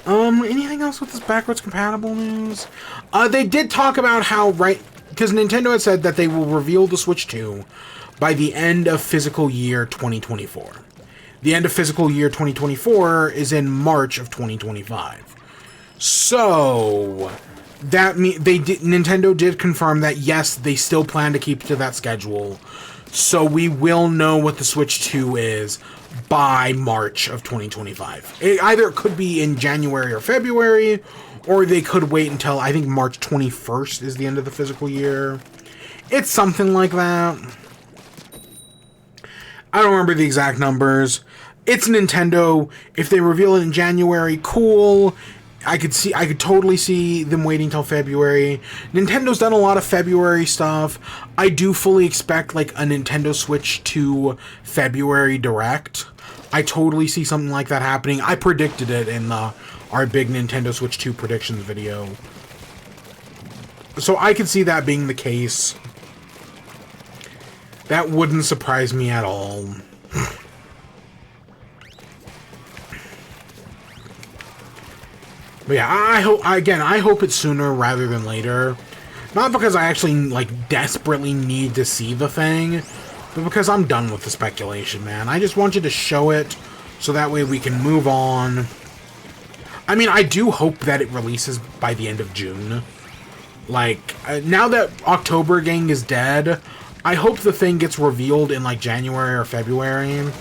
Anything else with this backwards compatible news? They did talk about how, right, because Nintendo had said that they will reveal the Switch 2 by the end of fiscal year 2024. The end of fiscal year 2024 is in March of 2025. So that Nintendo did confirm that yes, they still plan to keep to that schedule. So we will know what the Switch 2 is by March of 2025. It could be in January or February, or they could wait until, I think, March 21st is the end of the fiscal year. It's something like that. I don't remember the exact numbers. It's Nintendo. If they reveal it in January, cool. I could totally see them waiting till February. Nintendo's done a lot of February stuff. I do fully expect, like, a Nintendo Switch 2 February Direct. I totally see something like that happening. I predicted it in our big Nintendo Switch 2 predictions video. So I could see that being the case. That wouldn't surprise me at all. But yeah, I hope it's sooner rather than later. Not because I actually, like, desperately need to see the thing, but because I'm done with the speculation, man. I just want you to show it, so that way we can move on. I mean, I do hope that it releases by the end of June. Like, now that October Gang is dead, I hope the thing gets revealed in, like, January or February,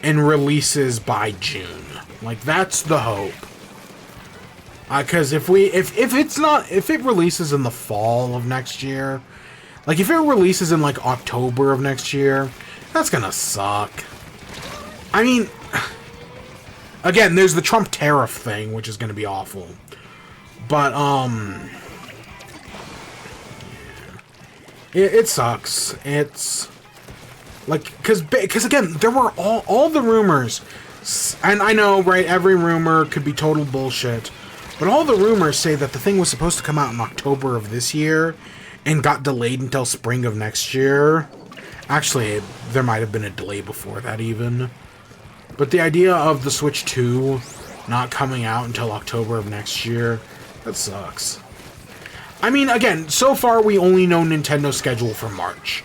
and releases by June. Like, that's the hope. Because if it releases in the fall of next year, like if it releases in like October of next year, that's gonna suck. I mean, again, there's the Trump tariff thing, which is gonna be awful. But it sucks. It's like because again, there were all the rumors, and I know, right? Every rumor could be total bullshit. But all the rumors say that the thing was supposed to come out in October of this year and got delayed until spring of next year. Actually, there might have been a delay before that even. But the idea of the Switch 2 not coming out until October of next year, that sucks. I mean, again, so far we only know Nintendo's schedule for March.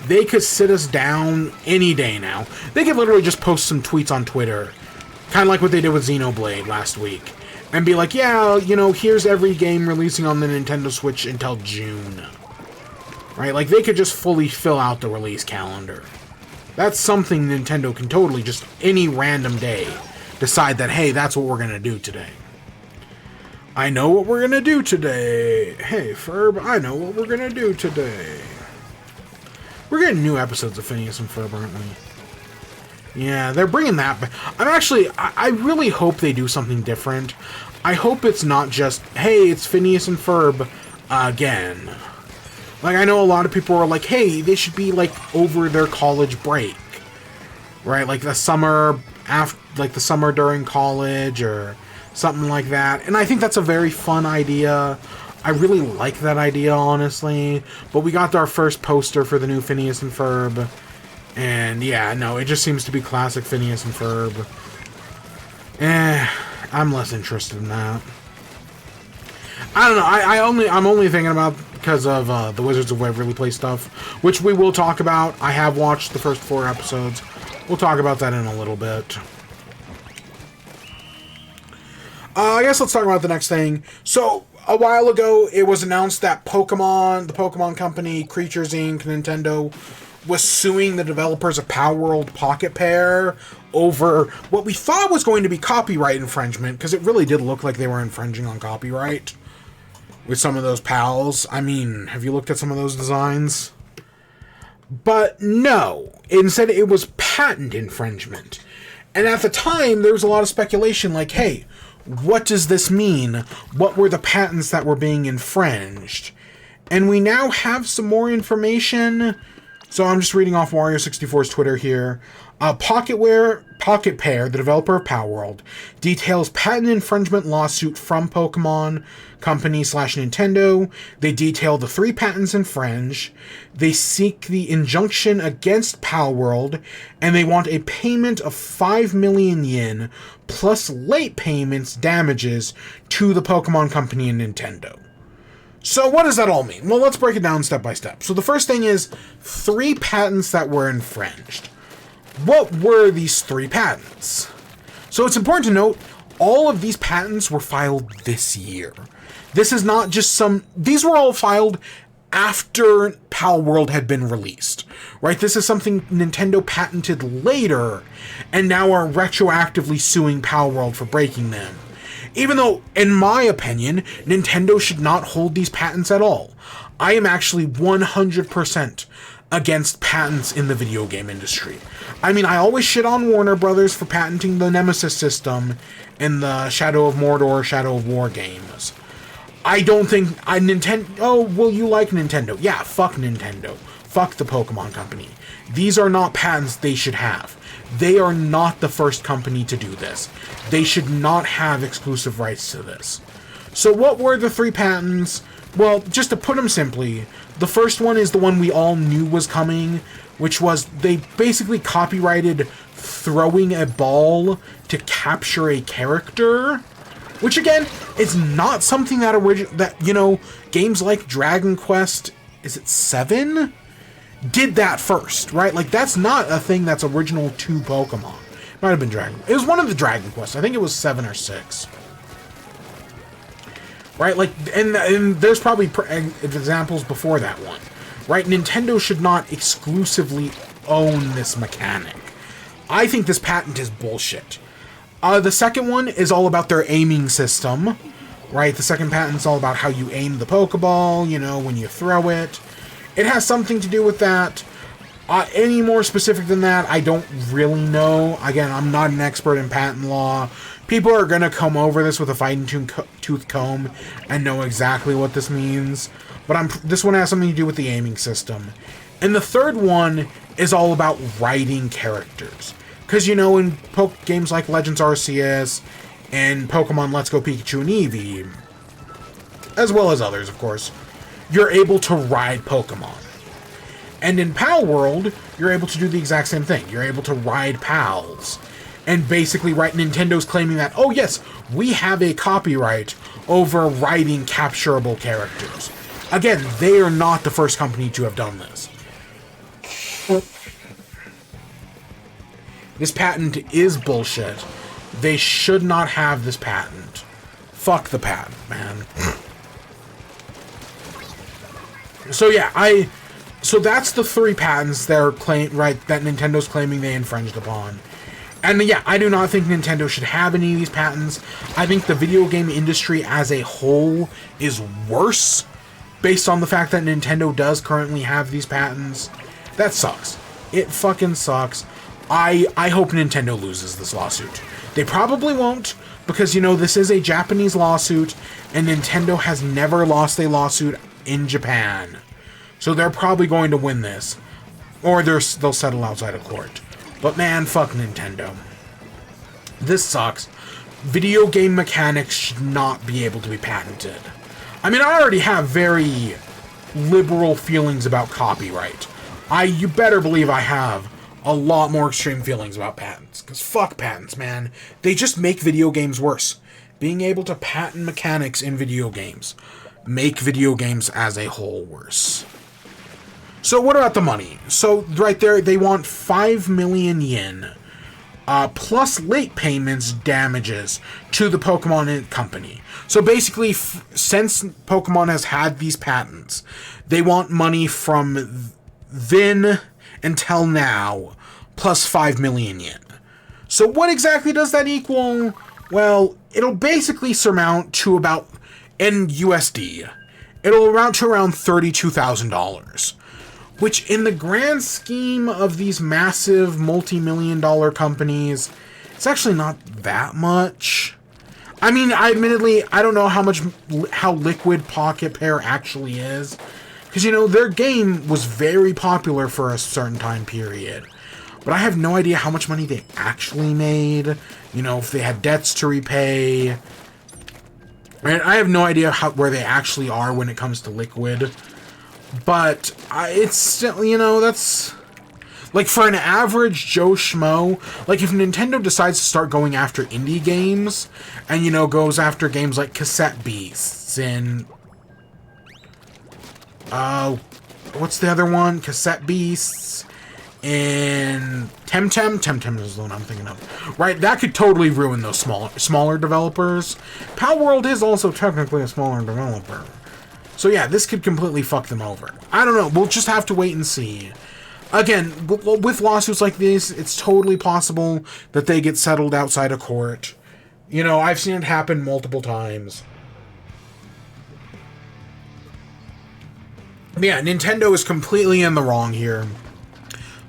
They could sit us down any day now. They could literally just post some tweets on Twitter, kind of like what they did with Xenoblade last week, and be like, yeah, you know, here's every game releasing on the Nintendo Switch until June. Right? Like, they could just fully fill out the release calendar. That's something Nintendo can totally just, any random day, decide that, hey, that's what we're going to do today. I know what we're going to do today. Hey, Ferb, I know what we're going to do today. We're getting new episodes of Phineas and Ferb, aren't we? Yeah, they're bringing that back. I really hope they do something different. I hope it's not just, hey, it's Phineas and Ferb again. Like, I know a lot of people are like, hey, they should be, like, over their college break. Right? Like, the summer during college, or something like that. And I think that's a very fun idea. I really like that idea, honestly. But we got our first poster for the new Phineas and Ferb. And, yeah, no, it just seems to be classic Phineas and Ferb. I'm less interested in that. I don't know, I'm only thinking about because of the Wizards of Waverly Place stuff, which we will talk about. I have watched the first 4 episodes. We'll talk about that in a little bit. I guess let's talk about the next thing. So, a while ago, it was announced that the Pokemon Company, Creatures Inc., Nintendo, was suing the developers of Palworld Pocket Pair over what we thought was going to be copyright infringement, because it really did look like they were infringing on copyright with some of those pals. I mean, have you looked at some of those designs? But no. Instead, it was patent infringement. And at the time, there was a lot of speculation like, hey, what does this mean? What were the patents that were being infringed? And we now have some more information. So I'm just reading off Wario64's Twitter here. Pocket Pair, the developer of Palworld, details patent infringement lawsuit from Pokemon Company / Nintendo. They detail the 3 patents infringed. They seek the injunction against Palworld, and they want a payment of 5 million yen plus late payments damages to the Pokemon Company and Nintendo. So what does that all mean? Well, let's break it down step by step. So the first thing is 3 patents that were infringed. What were these 3 patents? So it's important to note, all of these patents were filed this year. This is not just these were all filed after Palworld had been released, right? This is something Nintendo patented later, and now are retroactively suing Palworld for breaking them. Even though, in my opinion, Nintendo should not hold these patents at all. I am actually 100% against patents in the video game industry. I mean, I always shit on Warner Brothers for patenting the Nemesis system in the Shadow of Mordor, Shadow of War games. I don't think oh, well, you like Nintendo. Yeah, fuck Nintendo. Fuck the Pokemon Company. These are not patents they should have. They are not the first company to do this. They should not have exclusive rights to this. So what were the 3 patents? Well, just to put them simply, the first one is the one we all knew was coming, which was they basically copyrighted throwing a ball to capture a character, which again is not something that games like Dragon Quest, is it 7? Did that first, right? Like, that's not a thing that's original to Pokemon. Might have been Dragon. It was one of the Dragon Quests. I think it was 7 or 6. Right? Like, and there's probably examples before that one. Right? Nintendo should not exclusively own this mechanic. I think this patent is bullshit. The second one is all about their aiming system. Right? The second patent is all about how you aim the Pokeball, when you throw it. It has something to do with that. Any more specific than that, I don't really know. Again, I'm not an expert in patent law. People are going to come over this with a fine-tooth comb and know exactly what this means. But this one has something to do with the aiming system. And the third one is all about writing characters. Because, in games like Legends Arceus and Pokemon Let's Go Pikachu and Eevee, as well as others, of course, you're able to ride Pokemon. And in Palworld, you're able to do the exact same thing. You're able to ride pals. And basically, right, Nintendo's claiming that, oh yes, we have a copyright over riding capturable characters. Again, they are not the first company to have done this. This patent is bullshit. They should not have this patent. Fuck the patent, man. So yeah, so that's the 3 patents that Nintendo's claiming they infringed upon. And yeah, I do not think Nintendo should have any of these patents. I think the video game industry as a whole is worse based on the fact that Nintendo does currently have these patents. That sucks. It fucking sucks. I hope Nintendo loses this lawsuit. They probably won't, because, you know, this is a Japanese lawsuit, and Nintendo has never lost a lawsuit in Japan. So they're probably going to win this. Or they'll settle outside of court. But man, fuck Nintendo. This sucks. Video game mechanics should not be able to be patented. I mean, I already have very liberal feelings about copyright. You better believe I have a lot more extreme feelings about patents. Because fuck patents, man. They just make video games worse. Being able to patent mechanics in video games make video games as a whole worse. So what about the money? So right there, they want 5 million yen, plus late payments damages to the Pokemon company. So basically, since Pokemon has had these patents, they want money from then until now, plus 5 million yen. So what exactly does that equal? Well, it'll basically surmount to about, in USD, it'll amount to around $32,000. Which, in the grand scheme of these massive multi-million-dollar companies, it's actually not that much. I mean, admittedly, I don't know how liquid Pocket Pair actually is. Because, you know, their game was very popular for a certain time period. But I have no idea how much money they actually made. You know, if they had debts to repay. And I have no idea where they actually are when it comes to liquid. But it's still, you know, that's... Like, for an average Joe Schmo, like, if Nintendo decides to start going after indie games, and, you know, goes after games like Cassette Beasts and... what's the other one? Cassette Beasts and Temtem? Temtem is the one I'm thinking of. Right, that could totally ruin those smaller developers. Palworld is also technically a smaller developer. So yeah, this could completely fuck them over. I don't know. We'll just have to wait and see. Again, with lawsuits like these, it's totally possible that they get settled outside of court. You know, I've seen it happen multiple times. But yeah, Nintendo is completely in the wrong here.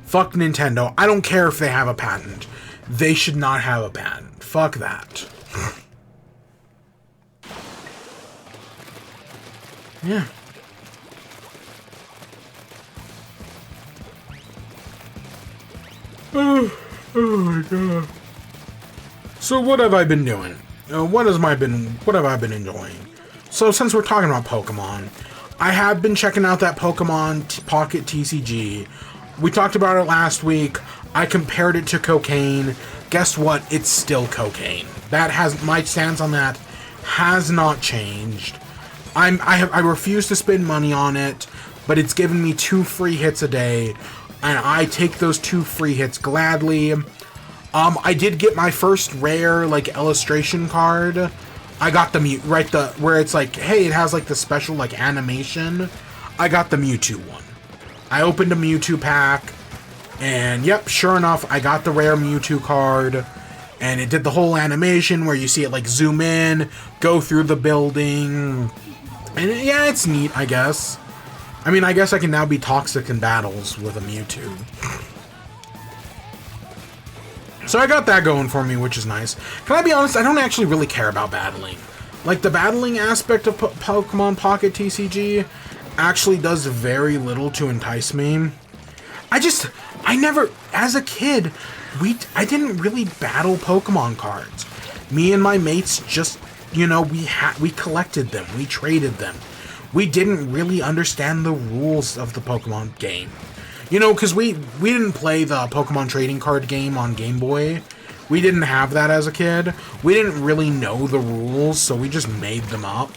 Fuck Nintendo. I don't care if they have a patent. They should not have a patent. Fuck that. Yeah. Oh my god. So what have I been doing? What have I been enjoying? So since we're talking about Pokemon, I have been checking out that Pokemon Pocket TCG. We talked about it last week. I compared it to cocaine. Guess what? It's still cocaine. My stance on that has not changed. I refuse to spend money on it, but it's given me 2 free hits a day, and I take those 2 free hits gladly. I did get my first rare, like, illustration card. I got the where it's like, hey, it has, like, the special, like, animation. I got the Mewtwo one. I opened a Mewtwo pack, and yep, sure enough, I got the rare Mewtwo card. And it did the whole animation where you see it, like, zoom in, go through the building. And yeah, it's neat, I guess. I mean, I guess I can now be toxic in battles with a Mewtwo. So I got that going for me, which is nice. Can I be honest? I don't actually really care about battling. Like, the battling aspect of Pokemon Pocket TCG actually does very little to entice me. I never, as a kid, I didn't really battle Pokemon cards. Me and my mates just, you know, we collected them, we traded them. We didn't really understand the rules of the Pokemon game. You know, because we didn't play the Pokemon trading card game on Game Boy. We didn't have that as a kid. We didn't really know the rules, so we just made them up.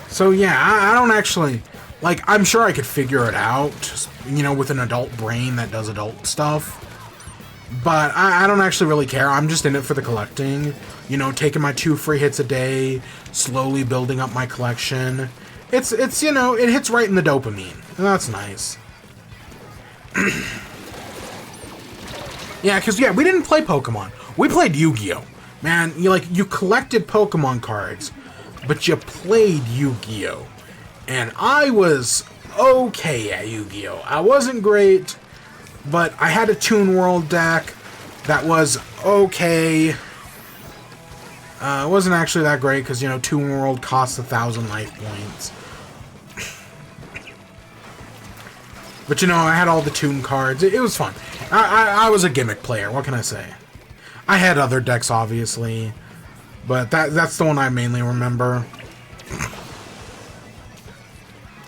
So yeah, I don't actually... Like, I'm sure I could figure it out, you know, with an adult brain that does adult stuff. But I don't actually really care. I'm just in it for the collecting. You know, taking my 2 free hits a day, slowly building up my collection. It's you know, it hits right in the dopamine. And that's nice. Yeah, because, yeah, we didn't play Pokemon. We played Yu-Gi-Oh! Man, you collected Pokemon cards, but you played Yu-Gi-Oh! And I was okay at Yu-Gi-Oh! I wasn't great, but I had a Toon World deck that was okay. It wasn't actually that great because, you know, Toon World costs 1,000 life points. But, you know, I had all the Toon cards. It was fun. I was a gimmick player. What can I say? I had other decks, obviously, but that's the one I mainly remember.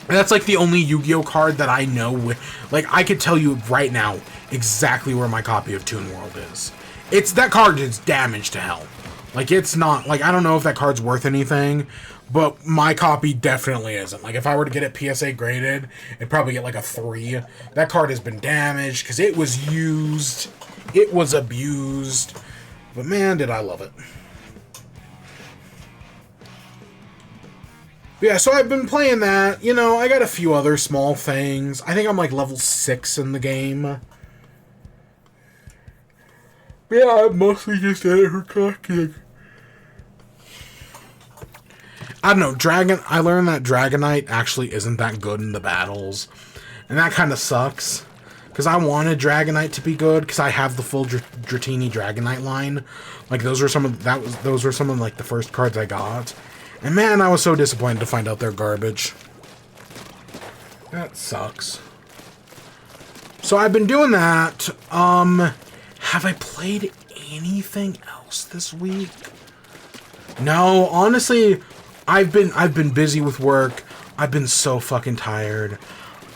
That's like the only Yu-Gi-Oh card that I know. Like, I could tell you right now exactly where my copy of Toon World is. That card is damaged to hell. Like, it's not, like, I don't know if that card's worth anything, but my copy definitely isn't. Like, if I were to get it PSA graded, it'd probably get like a 3. That card has been damaged because it was used. It was abused. But man, did I love it. Yeah, so I've been playing that. You know, I got a few other small things. I think I'm like level 6 in the game. But yeah, I'm mostly just at it for collecting. I don't know, I learned that Dragonite actually isn't that good in the battles. And that kind of sucks. Because I wanted Dragonite to be good, because I have the full Dratini Dragonite line. Like, those were some of like the first cards I got. And man, I was so disappointed to find out they're garbage. That sucks. So I've been doing that. Have I played anything else this week? No, honestly, I've been busy with work. I've been so fucking tired.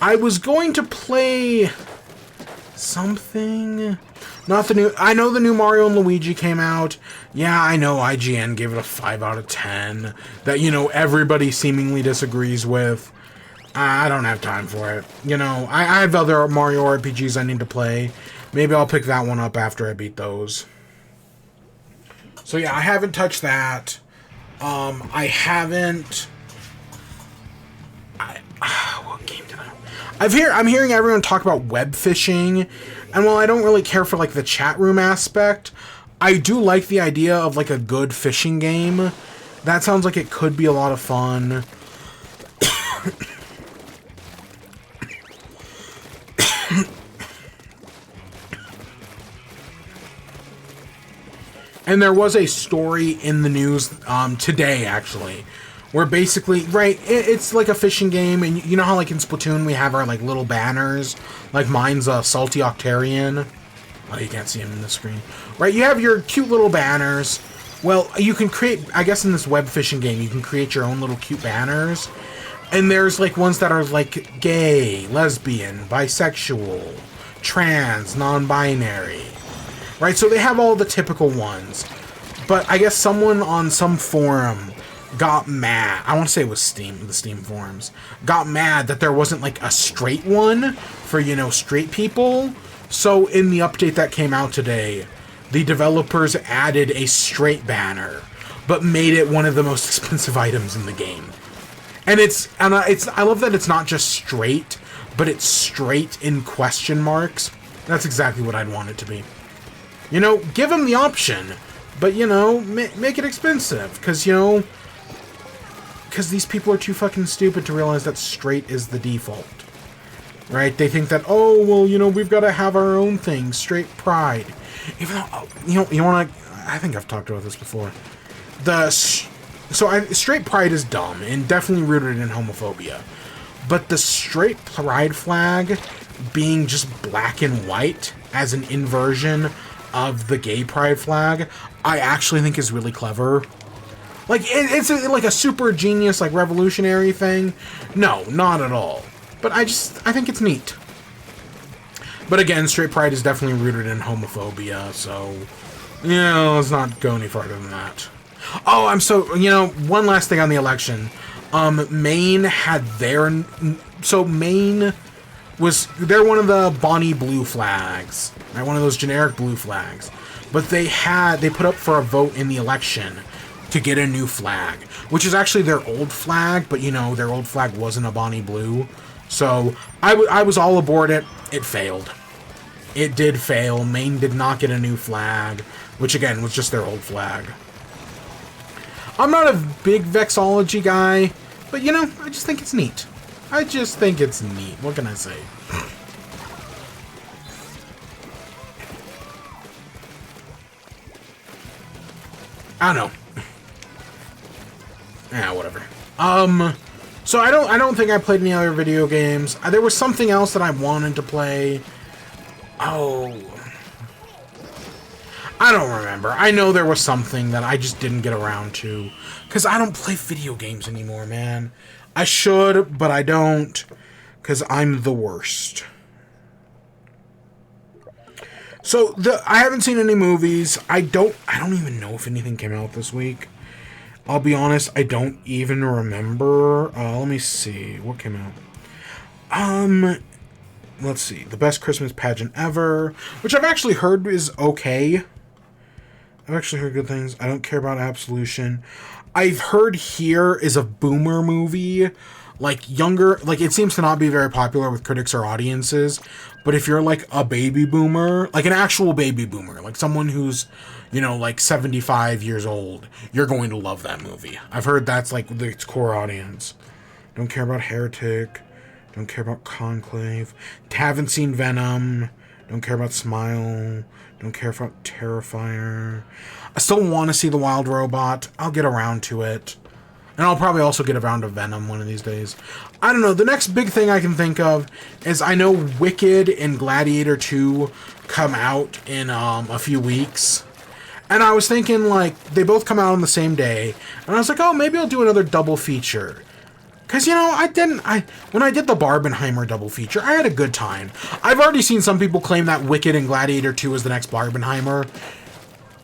I was going to play something. Not the new... I know the new Mario and Luigi came out. Yeah, I know IGN gave it a 5 out of 10. That, you know, everybody seemingly disagrees with. I don't have time for it. You know, I have other Mario RPGs I need to play. Maybe I'll pick that one up after I beat those. So yeah, I haven't touched that. I haven't... what game did I'm hearing everyone talk about web fishing, and while I don't really care for, like, the chat room aspect, I do like the idea of, like, a good fishing game. That sounds like it could be a lot of fun. And there was a story in the news today, actually, where basically, right, it's like a fishing game, and you know how, like, in Splatoon we have our, like, little banners? Like, mine's a Salty Octarian. Oh, you can't see him in the screen. Right, you have your cute little banners. Well, you can create, I guess in this web fishing game, you can create your own little cute banners. And there's, like, ones that are, like, gay, lesbian, bisexual, trans, non-binary. Right, so they have all the typical ones. But I guess someone on some forum got mad. I want to say it was Steam, the Steam forums. Got mad that there wasn't, like, a straight one for, you know, straight people. So in the update that came out today, the developers added a straight banner, but made it one of the most expensive items in the game. And I love that it's not just straight, but it's straight in question marks. That's exactly what I'd want it to be. You know, give them the option, but, you know, make it expensive, because, you know, because these people are too fucking stupid to realize that straight is the default. Right? They think that, oh, well, you know, we've got to have our own thing, straight pride. Even though, you want to, I think I've talked about this before. Straight pride is dumb, and definitely rooted in homophobia. But the straight pride flag being just black and white as an inversion of the gay pride flag, I actually think is really clever. Like, it's like a super genius, like, revolutionary thing. No, not at all. But I think it's neat. But again, straight pride is definitely rooted in homophobia, so, you know, let's not go any farther than that. Oh, one last thing on the election. Maine had their, so Maine they're one of the Bonnie blue flags, right? One of those generic blue flags. But they put up for a vote in the election to get a new flag, which is actually their old flag, but you know, their old flag wasn't a Bonnie blue. So I was all aboard it. It failed. It did fail. Maine did not get a new flag, which again was just their old flag. I'm not a big vexology guy, but you know, I just think it's neat. I just think it's neat. What can I say? I don't know. Yeah, whatever. So I don't think I played any other video games. There was something else that I wanted to play. Oh. I don't remember. I know there was something that I just didn't get around to. Because I don't play video games anymore, man. I should, but I don't. Because I'm the worst. So, I haven't seen any movies. I don't even know if anything came out this week. I'll be honest, I don't even remember. Let me see. What came out? Let's see. The Best Christmas Pageant Ever, which I've actually heard is okay. I've actually heard good things. I don't care about Absolution. I've heard Here is a boomer movie. Like, younger... Like, it seems to not be very popular with critics or audiences. But if you're, like, a baby boomer... Like, an actual baby boomer. Like, someone who's, you know, like, 75 years old. You're going to love that movie. I've heard that's, like, its core audience. Don't care about Heretic. Don't care about Conclave. Haven't seen Venom. Don't care about Smile. Don't care about Terrifier. I still want to see The Wild Robot. I'll get around to it. And I'll probably also get around to Venom one of these days. I don't know. The next big thing I can think of is I know Wicked and Gladiator 2 come out in a few weeks. And I was thinking, like, they both come out on the same day. And I was like, oh, maybe I'll do another double feature. Because, you know, when I did the Barbenheimer double feature, I had a good time. I've already seen some people claim that Wicked and Gladiator 2 is the next Barbenheimer.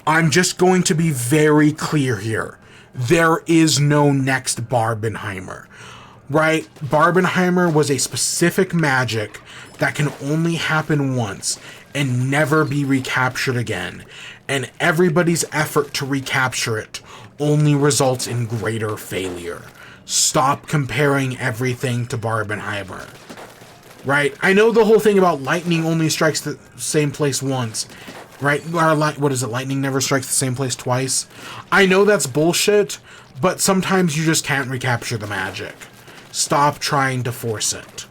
I'm just going to be very clear here. There is no next Barbenheimer, right? Barbenheimer was a specific magic that can only happen once and never be recaptured again. And everybody's effort to recapture it only results in greater failure. Stop comparing everything to Barbenheimer, right? I know the whole thing about lightning only strikes the same place once, right? Or what is it? Lightning never strikes the same place twice. I know that's bullshit, but sometimes you just can't recapture the magic. Stop trying to force it.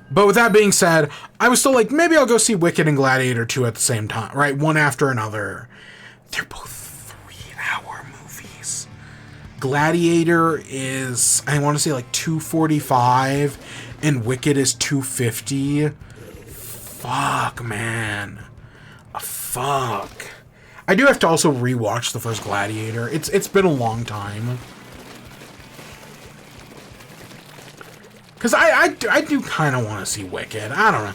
But with that being said, I was still like, maybe I'll go see Wicked and Gladiator 2 at the same time, right? One after another. They're both 3-hour movies. Gladiator is, I want to say like 245, and Wicked is 250. Fuck, man. Fuck. I do have to also rewatch the first Gladiator. It's been a long time. Because I do kind of want to see Wicked. I don't know.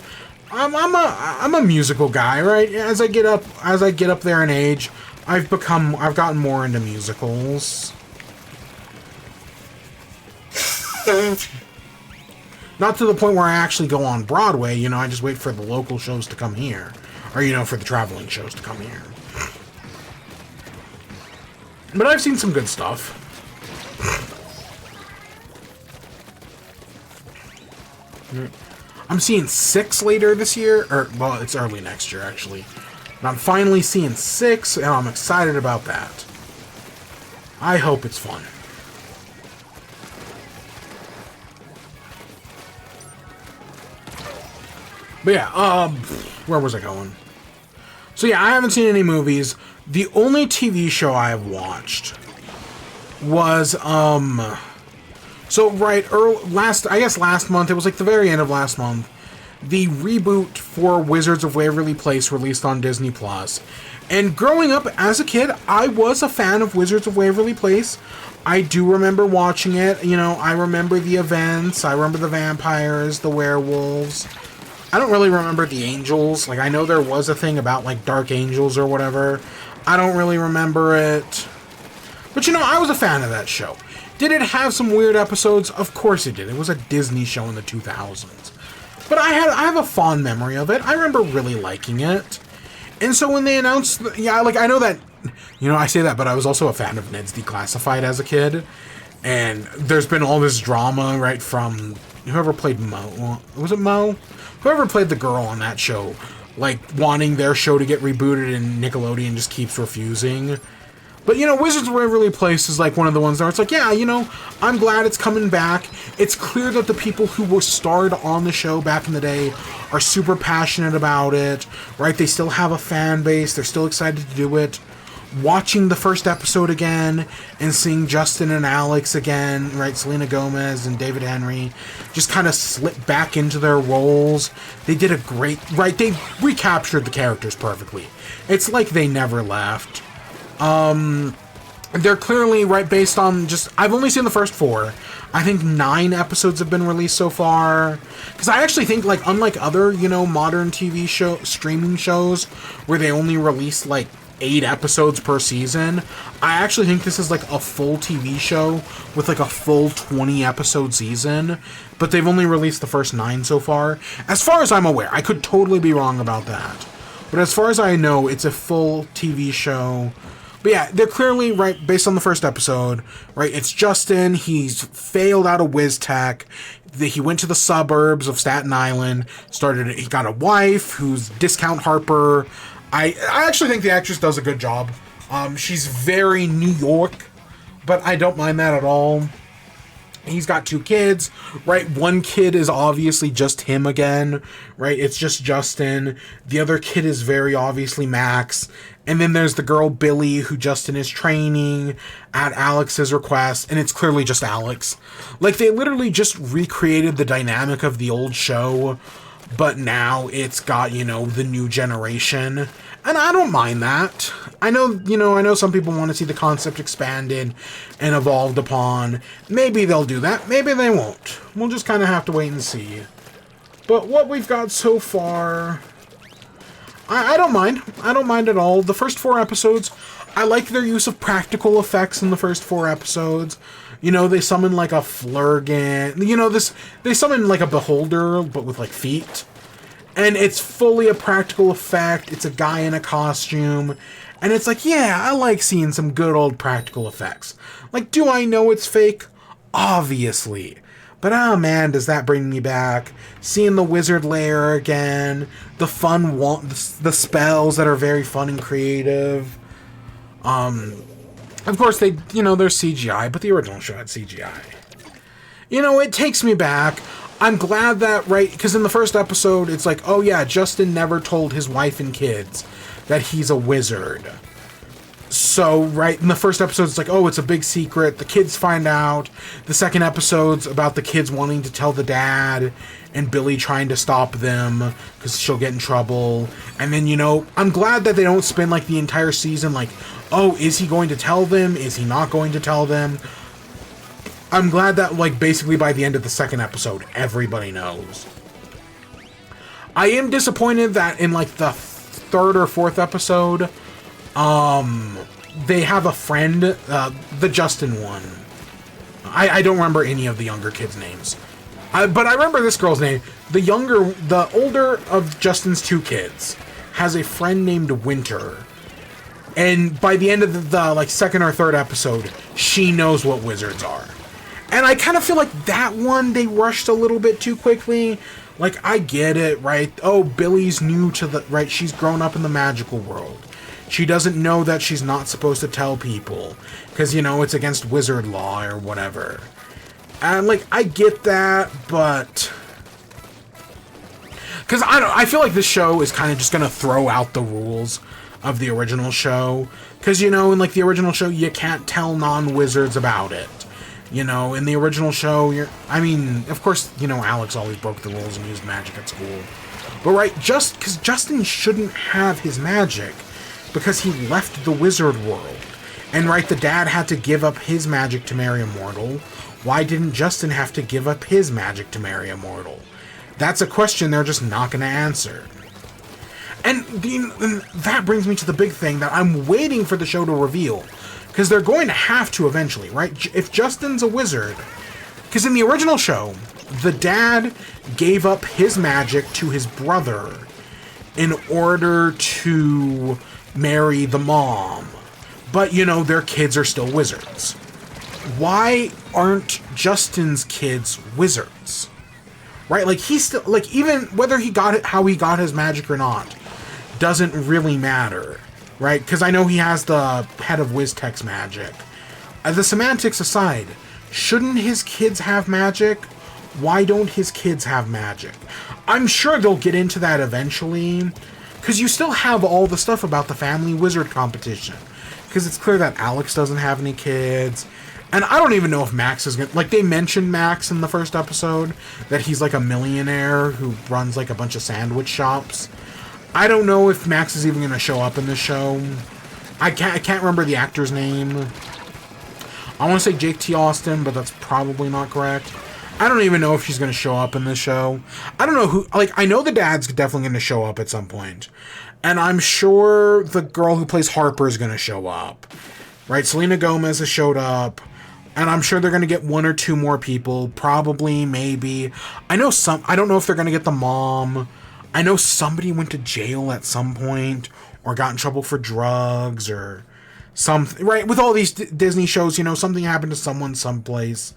I'm a musical guy, right? As I get up there in age, I've gotten more into musicals. Not to the point where I actually go on Broadway, you know, I just wait for the local shows to come here. Or, you know, for the traveling shows to come here. But I've seen some good stuff. I'm seeing 6 later this year. Or, well, it's early next year, actually. But I'm finally seeing 6, and I'm excited about that. I hope it's fun. But yeah, where was I going? So yeah, I haven't seen any movies. The only TV show I have watched was, so right, last month, it was like the very end of last month, the reboot for Wizards of Waverly Place released on Disney Plus. And growing up as a kid, I was a fan of Wizards of Waverly Place. I do remember watching it. You know, I remember the events. I remember the vampires, the werewolves. I don't really remember the angels. Like, I know there was a thing about, like, dark angels or whatever. I don't really remember it. But, you know, I was a fan of that show. Did it have some weird episodes? Of course it did. It was a Disney show in the 2000s. But I have a fond memory of it. I remember really liking it. And so when they announced... Yeah, like, I know that... You know, I say that, but I was also a fan of Ned's Declassified as a kid. And there's been all this drama, right, from whoever played Mo. Was it Mo? Whoever played the girl on that show, like, wanting their show to get rebooted and Nickelodeon just keeps refusing. But, you know, Wizards of Waverly Place is, like, one of the ones where it's like, yeah, you know, I'm glad it's coming back. It's clear that the people who were starred on the show back in the day are super passionate about it, right? They still have a fan base. They're still excited to do it. Watching the first episode again and seeing Justin and Alex again, right, Selena Gomez and David Henry, just kind of slip back into their roles. They did a great, right, they recaptured the characters perfectly. It's like they never left. They're clearly, right, based on just, I've only seen the first 4. I think 9 episodes have been released so far. Because I actually think, like, unlike other, you know, modern TV streaming shows, where they only release, like, 8 episodes per season, I actually think this is like a full TV show with like a full 20 episode season, but they've only released the first 9 so far. As far as I'm aware, I could totally be wrong about that, but as far as I know, it's a full TV show. But yeah, they're clearly, right, based on the first episode, right, it's Justin, he's failed out of Wiz Tech, he went to the suburbs of Staten Island, he got a wife who's Discount Harper. I actually think the actress does a good job. She's very New York, but I don't mind that at all. He's got 2 kids, right? One kid is obviously just him again, right? It's just Justin. The other kid is very obviously Max. And then there's the girl Billy, who Justin is training at Alex's request, and it's clearly just Alex. Like, they literally just recreated the dynamic of the old show, but now it's got, you know, the new generation. And I don't mind that. I know some people want to see the concept expanded and evolved upon. Maybe they'll do that. Maybe they won't. We'll just kind of have to wait and see. But what we've got so far, I don't mind. I don't mind at all. The first 4 episodes, I like their use of practical effects in the first 4 episodes. You know, they summon like a Flurgan. You know, they summon like a Beholder, but with like feet. And it's fully a practical effect. It's a guy in a costume. And it's like, yeah, I like seeing some good old practical effects. Like, do I know it's fake? Obviously. But oh man, does that bring me back. Seeing the wizard lair again. The the spells that are very fun and creative. Of course, there's CGI, but the original show had CGI. You know, it takes me back. I'm glad that, right, because in the first episode, it's like, oh yeah, Justin never told his wife and kids that he's a wizard. So, right, in the first episode, it's like, oh, it's a big secret. The kids find out. The second episode's about the kids wanting to tell the dad and Billy trying to stop them because she'll get in trouble. And then, you know, I'm glad that they don't spend, like, the entire season, like, oh, is he going to tell them? Is he not going to tell them? I'm glad that, like, basically by the end of the second episode, everybody knows. I am disappointed that in, like, the 3rd or 4th episode, they have a friend, the Justin one. I don't remember any of the younger kids' names. But I remember this girl's name. The older of Justin's 2 kids has a friend named Winter. And by the end of the like, 2nd or 3rd episode, she knows what wizards are. And I kind of feel like that one, they rushed a little bit too quickly. Like, I get it, right? Oh, Billy's new to the... Right, she's grown up in the magical world. She doesn't know that she's not supposed to tell people. Because, you know, it's against wizard law or whatever. And, like, I get that, but... Because, I feel like this show is kind of just going to throw out the rules of the original show. Because, you know, in, like, the original show, you can't tell non-wizards about it. You know, in the original show, I mean, of course, you know, Alex always broke the rules and used magic at school. But, right, just because Justin shouldn't have his magic because he left the wizard world. And right, the dad had to give up his magic to marry a mortal. Why didn't Justin have to give up his magic to marry a mortal? That's a question they're just not going to answer. And that brings me to the big thing that I'm waiting for the show to reveal. Because they're going to have to eventually, right? If Justin's a wizard... Because in the original show, the dad gave up his magic to his brother in order to marry the mom. But, you know, their kids are still wizards. Why aren't Justin's kids wizards? Right? Like, he's still... Like, even whether he got it, how he got his magic or not, doesn't really matter. Right? Because I know he has the head of WizTech's magic. The semantics aside, shouldn't his kids have magic? Why don't his kids have magic? I'm sure they'll get into that eventually. Because you still have all the stuff about the family wizard competition. Because it's clear that Alex doesn't have any kids. And I don't even know if Max is gonna... Like, they mentioned Max in the first episode. That he's like a millionaire who runs like a bunch of sandwich shops. I don't know if Max is even going to show up in this show. I can't remember the actor's name. I want to say Jake T. Austin, but that's probably not correct. I don't even know if she's going to show up in this show. I don't know who... Like, I know the dad's definitely going to show up at some point. And I'm sure the girl who plays Harper is going to show up. Right? Selena Gomez has showed up. And I'm sure they're going to get one or two more people. Probably, maybe. I don't know if they're going to get the mom. I know somebody went to jail at some point, or got in trouble for drugs, or something. Right, with all these Disney shows, you know, something happened to someone someplace.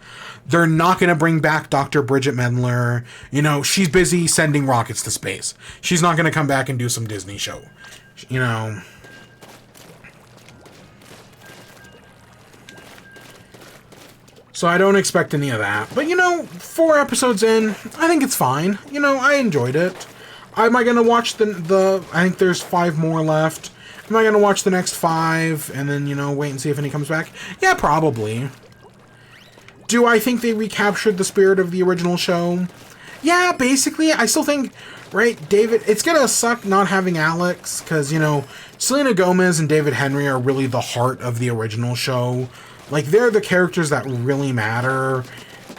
They're not going to bring back Dr. Bridget Mendler. You know, she's busy sending rockets to space. She's not going to come back and do some Disney show. You know. So I don't expect any of that. But, you know, 4 episodes in, I think it's fine. You know, I enjoyed it. Am I going to watch the... I think there's 5 more left. Am I going to watch the next 5 and then, you know, wait and see if any comes back? Yeah, probably. Do I think they recaptured the spirit of the original show? Yeah, basically. I still think, right, David... It's going to suck not having Alex, because, you know, Selena Gomez and David Henry are really the heart of the original show. Like, they're the characters that really matter.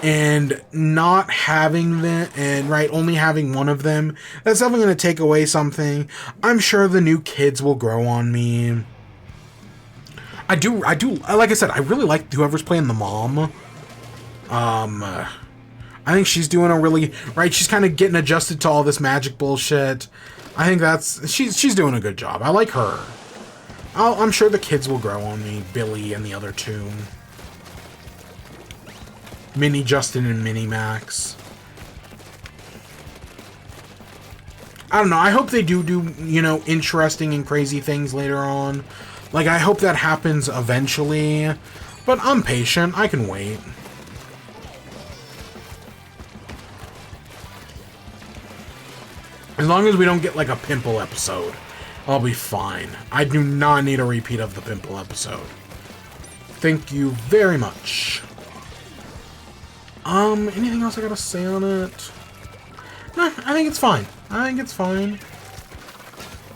And not having them, and right, only having one of them, that's definitely going to take away something. I'm sure the new kids will grow on me. I do, like I said, I really like whoever's playing the mom. I think she's doing a really, right, she's kind of getting adjusted to all this magic bullshit. I think she's doing a good job. I like her. I'm sure the kids will grow on me, Billy and the other 2. Mini Justin and Mini Max. I don't know. I hope they do, you know, interesting and crazy things later on. Like, I hope that happens eventually. But I'm patient. I can wait. As long as we don't get, like, a pimple episode, I'll be fine. I do not need a repeat of the pimple episode. Thank you very much. Anything else I gotta say on it? Nah, I think it's fine. I think it's fine.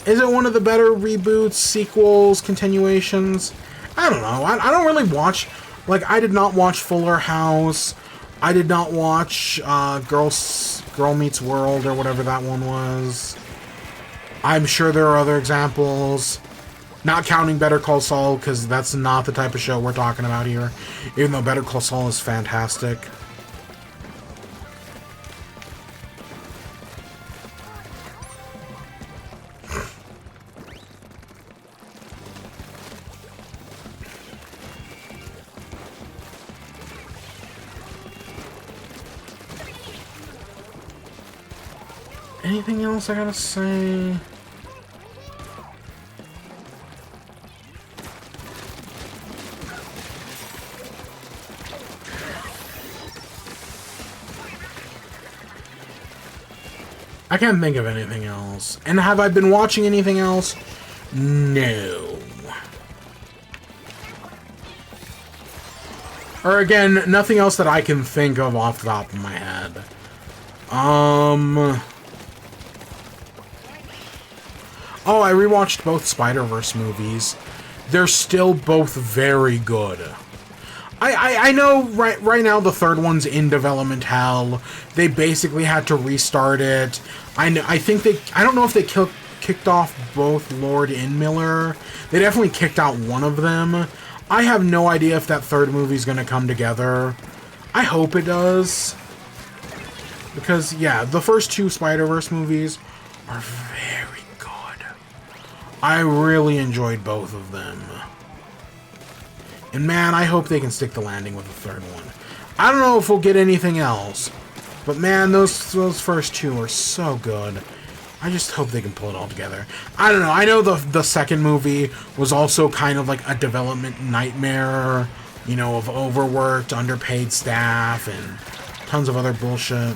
Is it one of the better reboots, sequels, continuations? I don't know. I don't really watch... Like, I did not watch Fuller House. I did not watch, Girl Meets World, or whatever that one was. I'm sure there are other examples. Not counting Better Call Saul, because that's not the type of show we're talking about here. Even though Better Call Saul is fantastic. Anything else I gotta say? I can't think of anything else. And have I been watching anything else? No. Or again, nothing else that I can think of off the top of my head. Oh, I rewatched both Spider-Verse movies. they're still both very good. I know right now the third one's in development hell. They basically had to restart it. I don't know if they kicked off both Lord and Miller. They definitely kicked out one of them. I have no idea if that third movie's gonna come together. I hope it does. Because, yeah, the first two Spider-Verse movies are very good. I really enjoyed both of them. And man, I hope they can stick the landing with the third one. I don't know if we'll get anything else. But man, those first two are so good. I just hope they can pull it all together. I don't know. I know the second movie was also kind of like a development nightmare, you know, of overworked, underpaid staff and tons of other bullshit.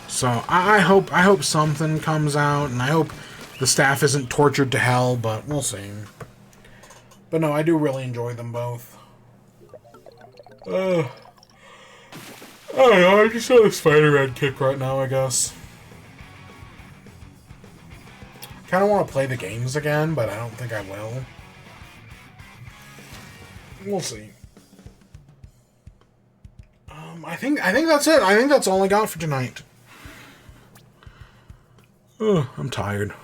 So I hope something comes out, and I hope the staff isn't tortured to hell, but we'll see. But no, I do really enjoy them both. I don't know, I just have a Spider-Man kick right now, I guess. Kinda want to play the games again, but I don't think I will. We'll see. I think that's it. I think that's all I got for tonight. I'm tired.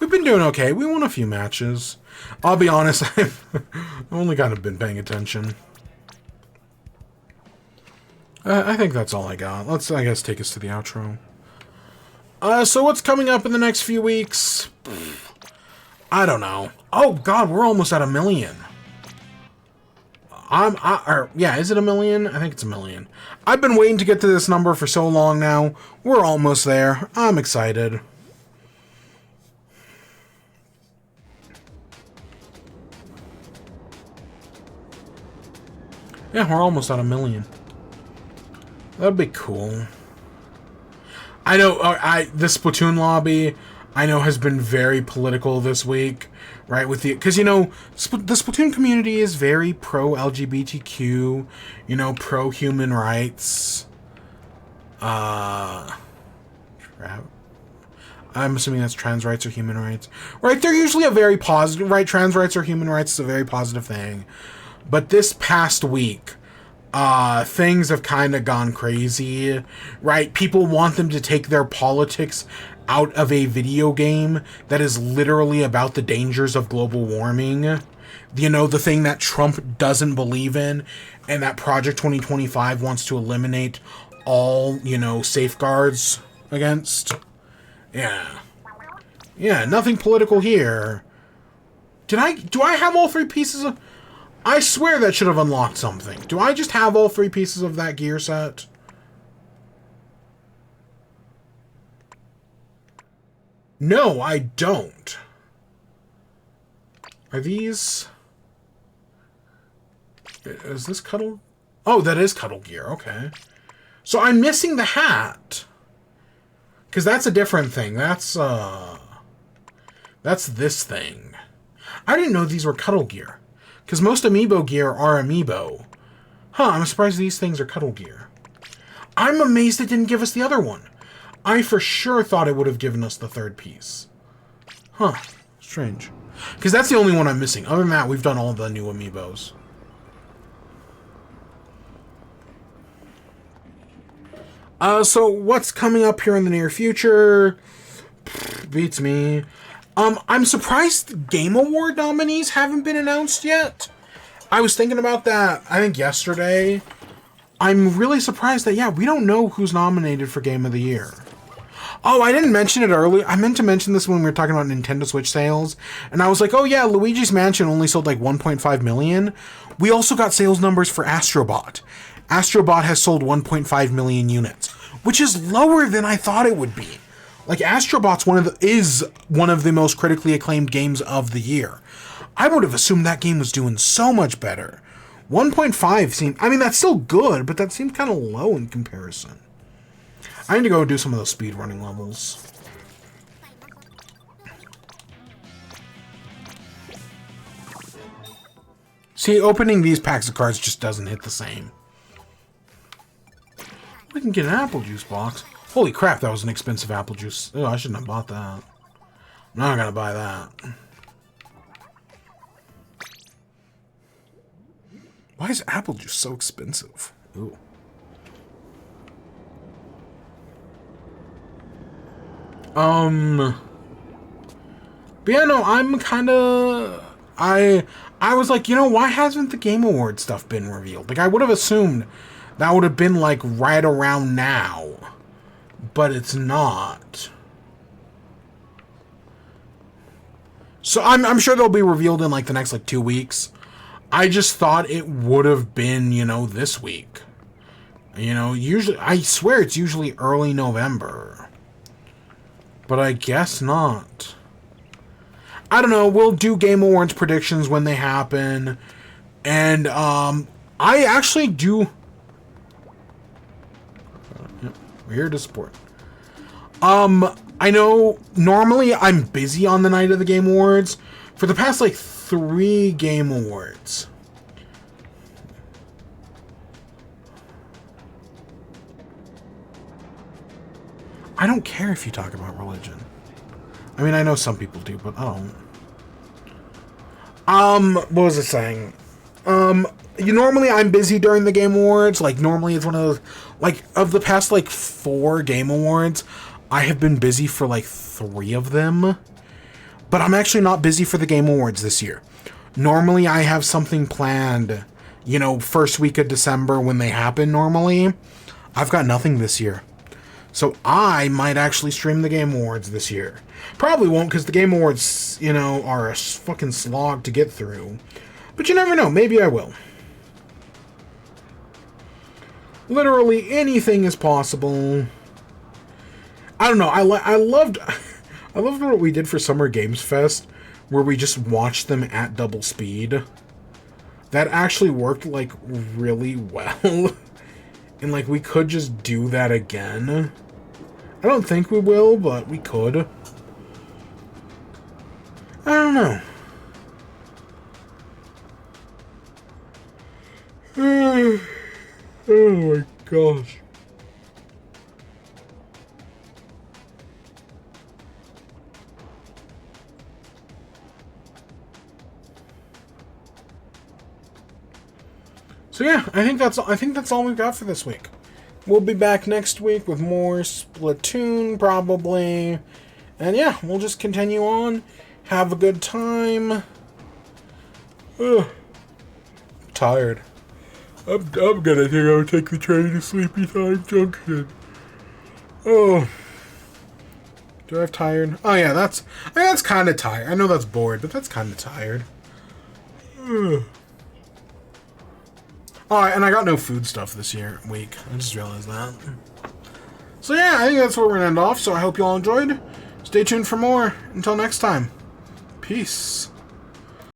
We've been doing okay. We won a few matches. I'll be honest, I've only kind of been paying attention. I think that's all I got. Let's, I guess, take us to the outro. So what's coming up in the next few weeks? I don't know. Oh, God, we're almost at 1 million. Yeah, is it 1 million? I think it's 1 million. I've been waiting to get to this number for so long now. We're almost there. I'm excited. Yeah, we're almost at 1 million. That'd be cool. I know, the Splatoon lobby, I know, has been very political this week, right? Because, you know, the Splatoon community is very pro-LGBTQ, you know, pro-human rights. I'm assuming that's trans rights or human rights. Right, they're usually a very positive, right? Trans rights or human rights is a very positive thing. But this past week, things have kind of gone crazy, right? People want them to take their politics out of a video game that is literally about the dangers of global warming. You know, the thing that Trump doesn't believe in, and that Project 2025 wants to eliminate all, you know, safeguards against. Yeah. Yeah, nothing political here. Do I have all three pieces of... I swear that should have unlocked something. Do I just have all three pieces of that gear set? No, I don't. Are these... Is this cuddle? Oh, that is cuddle gear. Okay. So I'm missing the hat. Because that's a different thing. That's this thing. I didn't know these were cuddle gear. Because most amiibo gear are amiibo. Huh, I'm surprised these things are cuddle gear. I'm amazed it didn't give us the other one. I for sure thought it would have given us the third piece. Huh, strange. Because that's the only one I'm missing. Other than that, we've done all the new amiibos. So what's coming up here in the near future? Beats me. I'm surprised Game Award nominees haven't been announced yet. I was thinking about that, I think, yesterday. I'm really surprised that, yeah, we don't know who's nominated for Game of the Year. Oh, I didn't mention it earlier. I meant to mention this when we were talking about Nintendo Switch sales. And I was like, oh yeah, Luigi's Mansion only sold like 1.5 million. We also got sales numbers for Astrobot. Astrobot has sold 1.5 million units, which is lower than I thought it would be. Like, Astrobot's is one of the most critically acclaimed games of the year. I would have assumed that game was doing so much better. 1.5 seemed... I mean, that's still good, but that seemed kind of low in comparison. I need to go do some of those speedrunning levels. See, opening these packs of cards just doesn't hit the same. I can get an apple juice box. Holy crap, that was an expensive apple juice. Oh, I shouldn't have bought that. I'm not gonna buy that. Why is apple juice so expensive? Ooh. But yeah, no, I'm kind of... I was like, you know, why hasn't the Game Awards stuff been revealed? Like, I would have assumed that would have been, like, right around now. But it's not. So I'm sure they'll be revealed in, like, the next, like, 2 weeks. I just thought it would have been, you know, this week. You know, usually... I swear it's usually early November. But I guess not. I don't know, we'll do Game Awards predictions when they happen. And, I actually do... We're here to support. I know, normally I'm busy on the night of the Game Awards. For the past, like, 3 Game Awards. I don't care if you talk about religion. I mean, I know some people do, but I don't. What was I saying? Normally I'm busy during the Game Awards. Like, normally it's one of those... Like, of the past, like, 4 Game Awards, I have been busy for, like, 3 of them. But I'm actually not busy for the Game Awards this year. Normally I have something planned, you know, first week of December when they happen normally. I've got nothing this year. So I might actually stream the Game Awards this year. Probably won't, because the Game Awards, you know, are a fucking slog to get through. But you never know. Maybe I will. Literally anything is possible. I don't know. I loved what we did for Summer Games Fest, where we just watched them at double speed. That actually worked, like, really well. And, like, we could just do that again. I don't think we will, but we could. I don't know. Oh my gosh. So yeah, I think that's all we've got for this week. We'll be back next week with more Splatoon, probably. And yeah, we'll just continue on. Have a good time. Ugh. Tired. I'm gonna think I'll take the train to Sleepy Time Junction. Oh. Do I have tired? Oh yeah, that's kind of tired. I know that's bored, but that's kind of tired. Ugh. Oh, and I got no food stuff this week. I just realized that. So yeah, I think that's where we're going to end off. So I hope you all enjoyed. Stay tuned for more. Until next time. Peace.